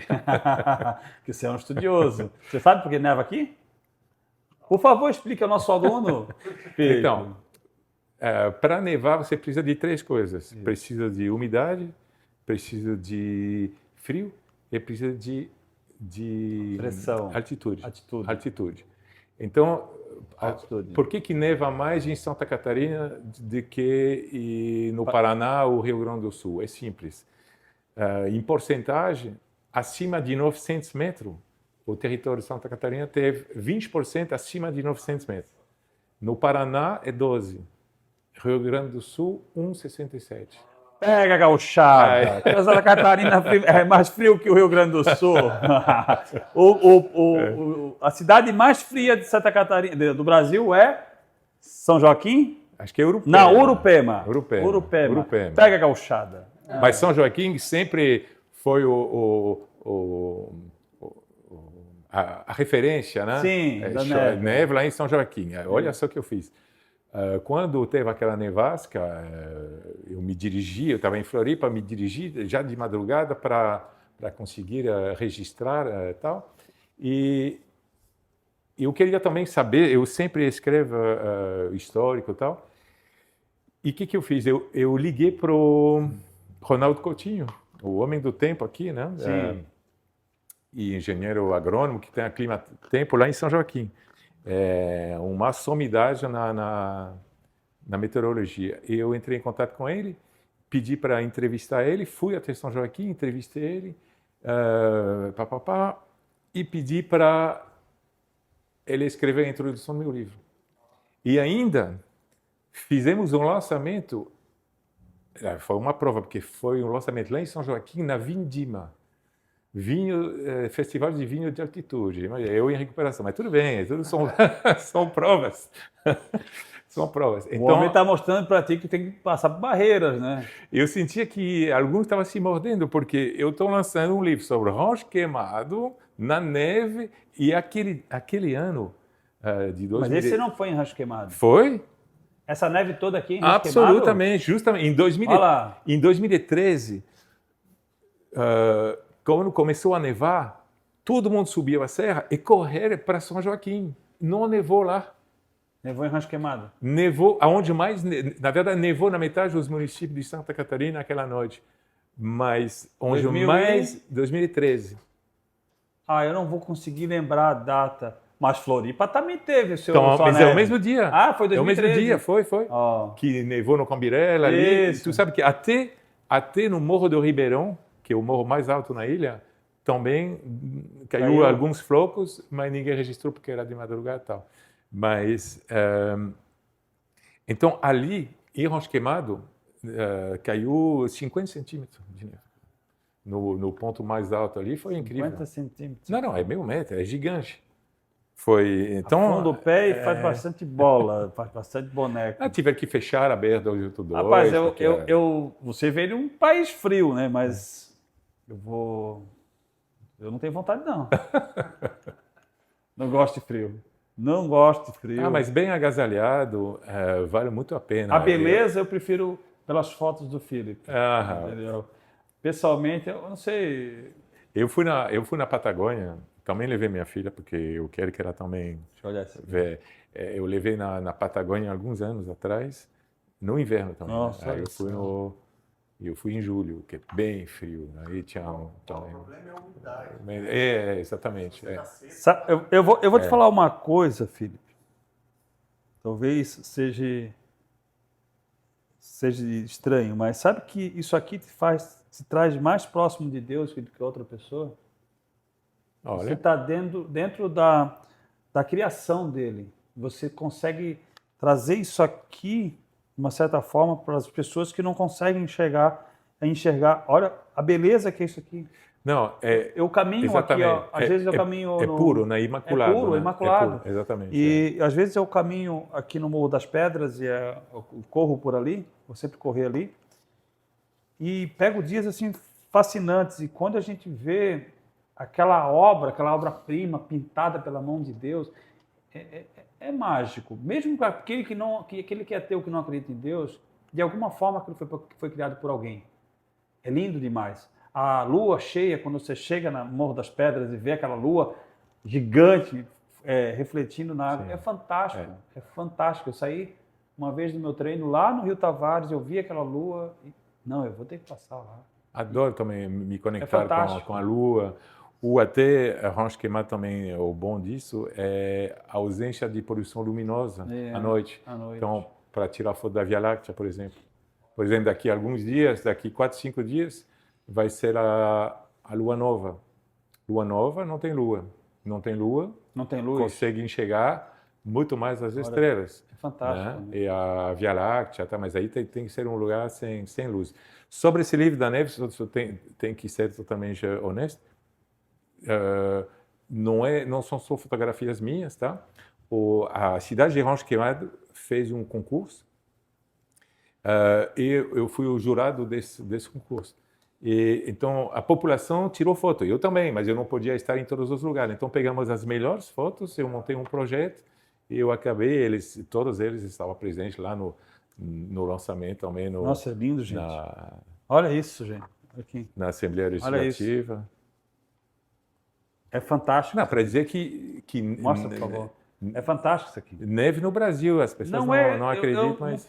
Que você é um estudioso. Você sabe por que neva aqui? Por favor, explique ao nosso aluno. Então, para nevar você precisa de 3 coisas. Isso. Precisa de umidade, precisa de frio e precisa de pressão. Altitude. Então, por que neva mais em Santa Catarina do que no Paraná ou Rio Grande do Sul? É simples. Em porcentagem, acima de 900 metros, o território de Santa Catarina teve 20% acima de 900 metros. No Paraná é 12%. Rio Grande do Sul, 1,67%. Pega, gauchada! Santa Catarina é mais frio que o Rio Grande do Sul. A cidade mais fria de Santa Catarina, do Brasil, é São Joaquim? Acho que é Urupema. Não, Urupema. Urupema. Pega, gauchada. Mas São Joaquim sempre foi a referência, né? Sim, da neve. Neve lá em São Joaquim. Olha só o que eu fiz. Quando teve aquela nevasca, eu estava em Floripa, me dirigi já de madrugada para conseguir registrar e tal. E eu queria também saber, eu sempre escrevo histórico e tal. E o que eu fiz? Eu liguei para o Ronaldo Coutinho, o homem do tempo aqui, né? Sim. E engenheiro agrônomo que tem a Clima Tempo lá em São Joaquim. Uma sumidade na meteorologia. Eu entrei em contato com ele, pedi para entrevistar ele, fui até São Joaquim, entrevistei ele, e pedi para ele escreveu a introdução do meu livro. E ainda fizemos um lançamento, foi uma prova, porque foi um lançamento lá em São Joaquim, na Vindima. Festival de vinho de altitude. Eu em recuperação, mas tudo bem, tudo são provas. São provas. O homem está mostrando para ti que tem que passar por barreiras, né? Eu sentia que alguns estavam se mordendo, porque eu estou lançando um livro sobre rancho queimado, na neve, e aquele ano de 2000... Mas esse não foi em Rancho Queimado. Foi? Essa neve toda aqui em Rancho Absolutamente, justamente. Em 2013, quando começou a nevar, todo mundo subiu a serra e correram para São Joaquim. Não nevou lá. Nevou em Rancho Queimado? Nevou, aonde mais, na verdade, nevou na metade dos municípios de Santa Catarina aquela noite. Mas onde mais... 2013. Ah, eu não vou conseguir lembrar a data. Mas Floripa também teve o seu Então, mas neve. é o mesmo dia. Ah, foi 2013. É o mesmo dia, foi. Oh. Que nevou no Cambirela ali. Tu sabe que até no Morro do Ribeirão, que é o morro mais alto na ilha, também caiu alguns flocos, mas ninguém registrou porque era de madrugada e tal. Mas, então, ali, em Rancho Queimado, caiu 50 centímetros de neve. No ponto mais alto ali, foi incrível. 50 centímetros? Não, é meio metro, é gigante. Foi, então... Afunda o pé e faz bastante bola, faz bastante boneco. Tiveram que fechar a aberta do YouTube 2. Rapaz, você veio de um país frio, né? Mas eu não tenho vontade, não. Não gosto de frio. Não gosto de frio. Mas bem agasalhado, vale muito a pena. A beleza eu prefiro pelas fotos do Felipe. Entendeu? Pessoalmente, eu não sei... Eu fui na Patagônia, também levei minha filha, porque eu quero que ela também... Deixa eu olhar assim. Eu levei na Patagônia alguns anos atrás, no inverno também. Nossa, aí eu fui em julho, que é bem frio. Aí tinha O problema é a umidade. Exatamente. Eu vou te falar uma coisa, Felipe. Talvez seja estranho, mas sabe que isso aqui te traz mais próximo de Deus do que outra pessoa? Olha. Você está dentro da criação dele. Você consegue trazer isso aqui, de uma certa forma, para as pessoas que não conseguem enxergar. Olha a beleza que é isso aqui. Não, eu caminho exatamente. Aqui, ó, às vezes eu caminho... É puro, né? Imaculado. É puro, né? imaculado. É puro, exatamente. E às vezes eu caminho aqui no Morro das Pedras e eu corro por ali, vou sempre correr ali, e pego dias assim fascinantes. E quando a gente vê aquela obra-prima pintada pela mão de Deus, é mágico. Mesmo aquele que é ateu, que não acredita em Deus, de alguma forma aquilo foi criado por alguém. É lindo demais. A lua cheia, quando você chega no Morro das Pedras e vê aquela lua gigante refletindo na água, é fantástico. É fantástico. Eu saí uma vez do meu treino lá no Rio Tavares, eu vi aquela lua e, não, eu vou ter que passar lá. Adoro também me conectar com a lua. Ou até, Rancho Queimado também, o bom disso é a ausência de poluição luminosa à noite. Então, para tirar foto da Via Láctea, por exemplo. Por exemplo, daqui a alguns dias, daqui 4, 5 dias, vai ser a lua nova. Lua nova não tem lua. Não tem lua. Não tem luz. Consegue enxergar muito mais as estrelas. É fantástico. Né? E a Via Láctea, mas aí tem que ser um lugar sem luz. Sobre esse livro da neve, tem que ser totalmente honesto. Não são só fotografias minhas, tá? A cidade de Rancho Queimado fez um concurso e eu fui o jurado desse concurso. Então a população tirou foto, eu também, mas eu não podia estar em todos os lugares. Então pegamos as melhores fotos, eu montei um projeto e eu acabei, todos eles estavam presentes lá no lançamento também. Nossa, é lindo, gente. Olha isso, gente. Aqui. Na Assembleia Legislativa. É fantástico. Não, para dizer que mostra, por favor. É fantástico isso aqui. Neve no Brasil, as pessoas não acreditam, mas...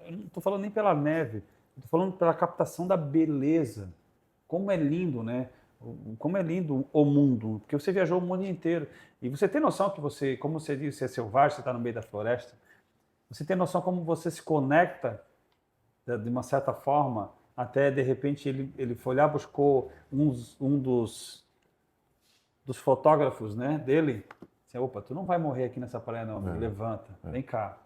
Eu não estou falando nem pela neve, estou falando pela captação da beleza. Como é lindo, né? Como é lindo o mundo, porque você viajou o mundo inteiro. E você tem noção que você, como você disse, você é selvagem, você está no meio da floresta. Você tem noção como você se conecta, de uma certa forma, até de repente ele foi lá, buscou um dos fotógrafos, né, dele, Assim, opa, tu não vai morrer aqui nessa praia não, levanta, vem cá.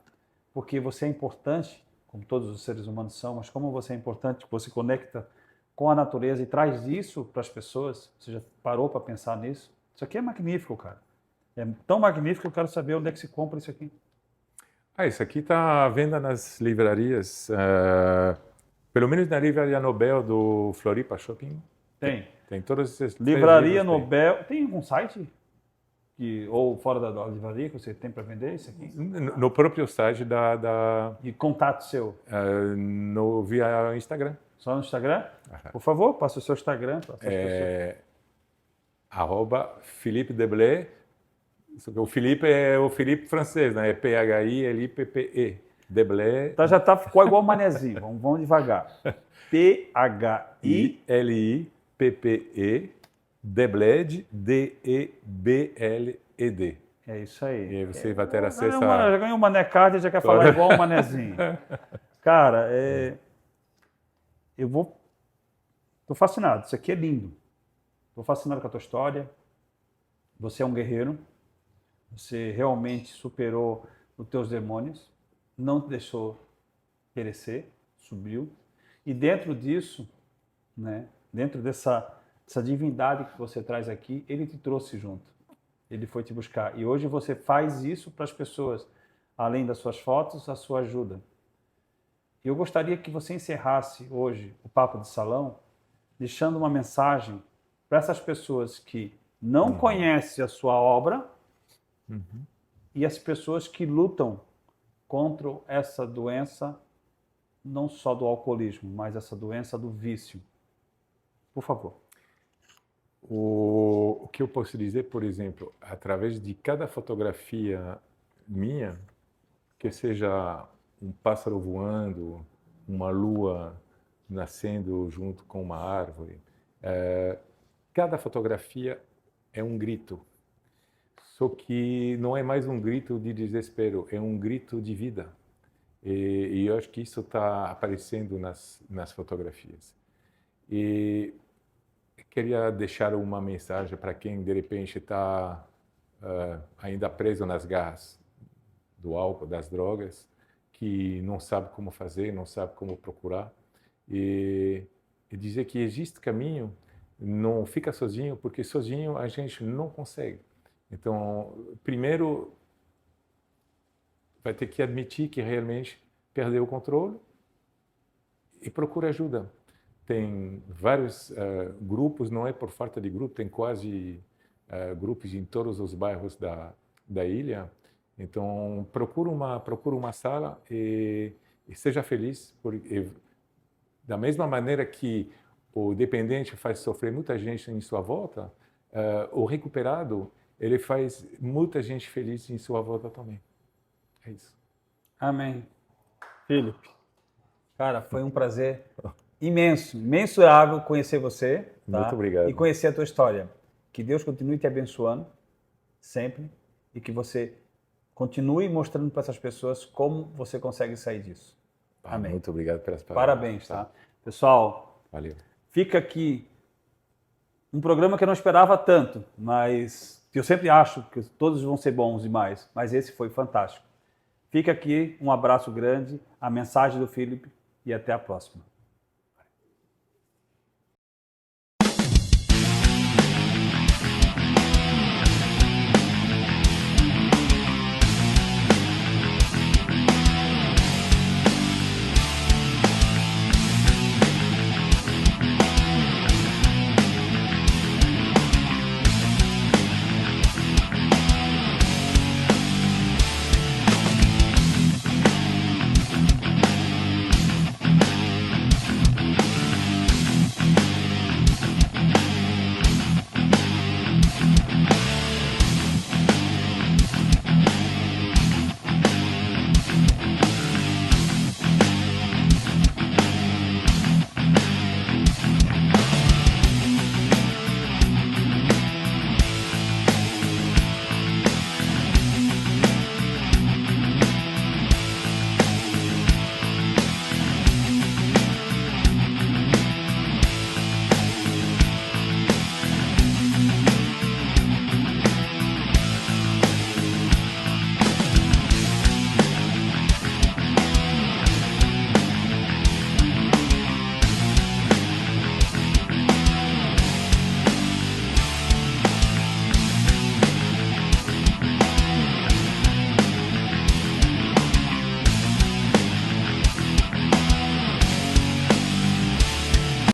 Porque você é importante, como todos os seres humanos são, mas como você é importante, você conecta com a natureza e traz isso para as pessoas, você já parou para pensar nisso? Isso aqui é magnífico, cara. É tão magnífico que eu quero saber onde é que se compra isso aqui. Isso aqui está à venda nas livrarias, pelo menos na Livraria Nobel do Floripa Shopping. Tem todos esses Livraria Nobel. Tem algum site? Ou fora da livraria que você tem para vender isso aqui? No próprio site da E contato seu? Via Instagram. Só no Instagram? Por favor, passa o seu Instagram. @Philippe Deblé. O Felipe é o Felipe francês, né? É Philippe. Deblé. Já ficou igual o manezinho. Vamos devagar. Philippe. Debled, Debled. É isso aí. E aí você vai ter acesso Já ganhou um Mané Card e já quer falar igual um manezinho. Cara, tô fascinado. Isso aqui é lindo. Tô fascinado com a tua história. Você é um guerreiro. Você realmente superou os teus demônios. Não te deixou perecer. Subiu. E dentro disso, né? Dentro dessa divindade que você traz aqui, ele te trouxe junto. Ele foi te buscar. E hoje você faz isso para as pessoas. Além das suas fotos, a sua ajuda. E eu gostaria que você encerrasse hoje o Papo de Salão deixando uma mensagem para essas pessoas que não conhecem a sua obra e as pessoas que lutam contra essa doença, não só do alcoolismo, mas essa doença do vício. Por favor. O que eu posso dizer, por exemplo, através de cada fotografia minha, que seja um pássaro voando, uma lua nascendo junto com uma árvore, cada fotografia é um grito. Só que não é mais um grito de desespero, é um grito de vida. E eu acho que isso está aparecendo nas fotografias. E queria deixar uma mensagem para quem, de repente, está ainda preso nas garras do álcool, das drogas, que não sabe como fazer, não sabe como procurar. E dizer que existe caminho, não fica sozinho, porque sozinho a gente não consegue. Então, primeiro, vai ter que admitir que realmente perdeu o controle e procura ajuda. Tem vários grupos, não é por falta de grupo, tem quase grupos em todos os bairros da ilha. Então, procura uma sala e seja feliz. Porque, da mesma maneira que o dependente faz sofrer muita gente em sua volta, o recuperado, ele faz muita gente feliz em sua volta também. É isso. Amém. Felipe, cara, foi um prazer imensurável conhecer você. Tá? Muito obrigado. E conhecer a tua história. Que Deus continue te abençoando sempre e que você continue mostrando para essas pessoas como você consegue sair disso. Amém. Muito obrigado pelas palavras. Parabéns, tá? Pessoal, valeu. Fica aqui um programa que eu não esperava tanto, mas que eu sempre acho que todos vão ser bons demais, mas esse foi fantástico. Fica aqui um abraço grande, a mensagem do Felipe e até a próxima.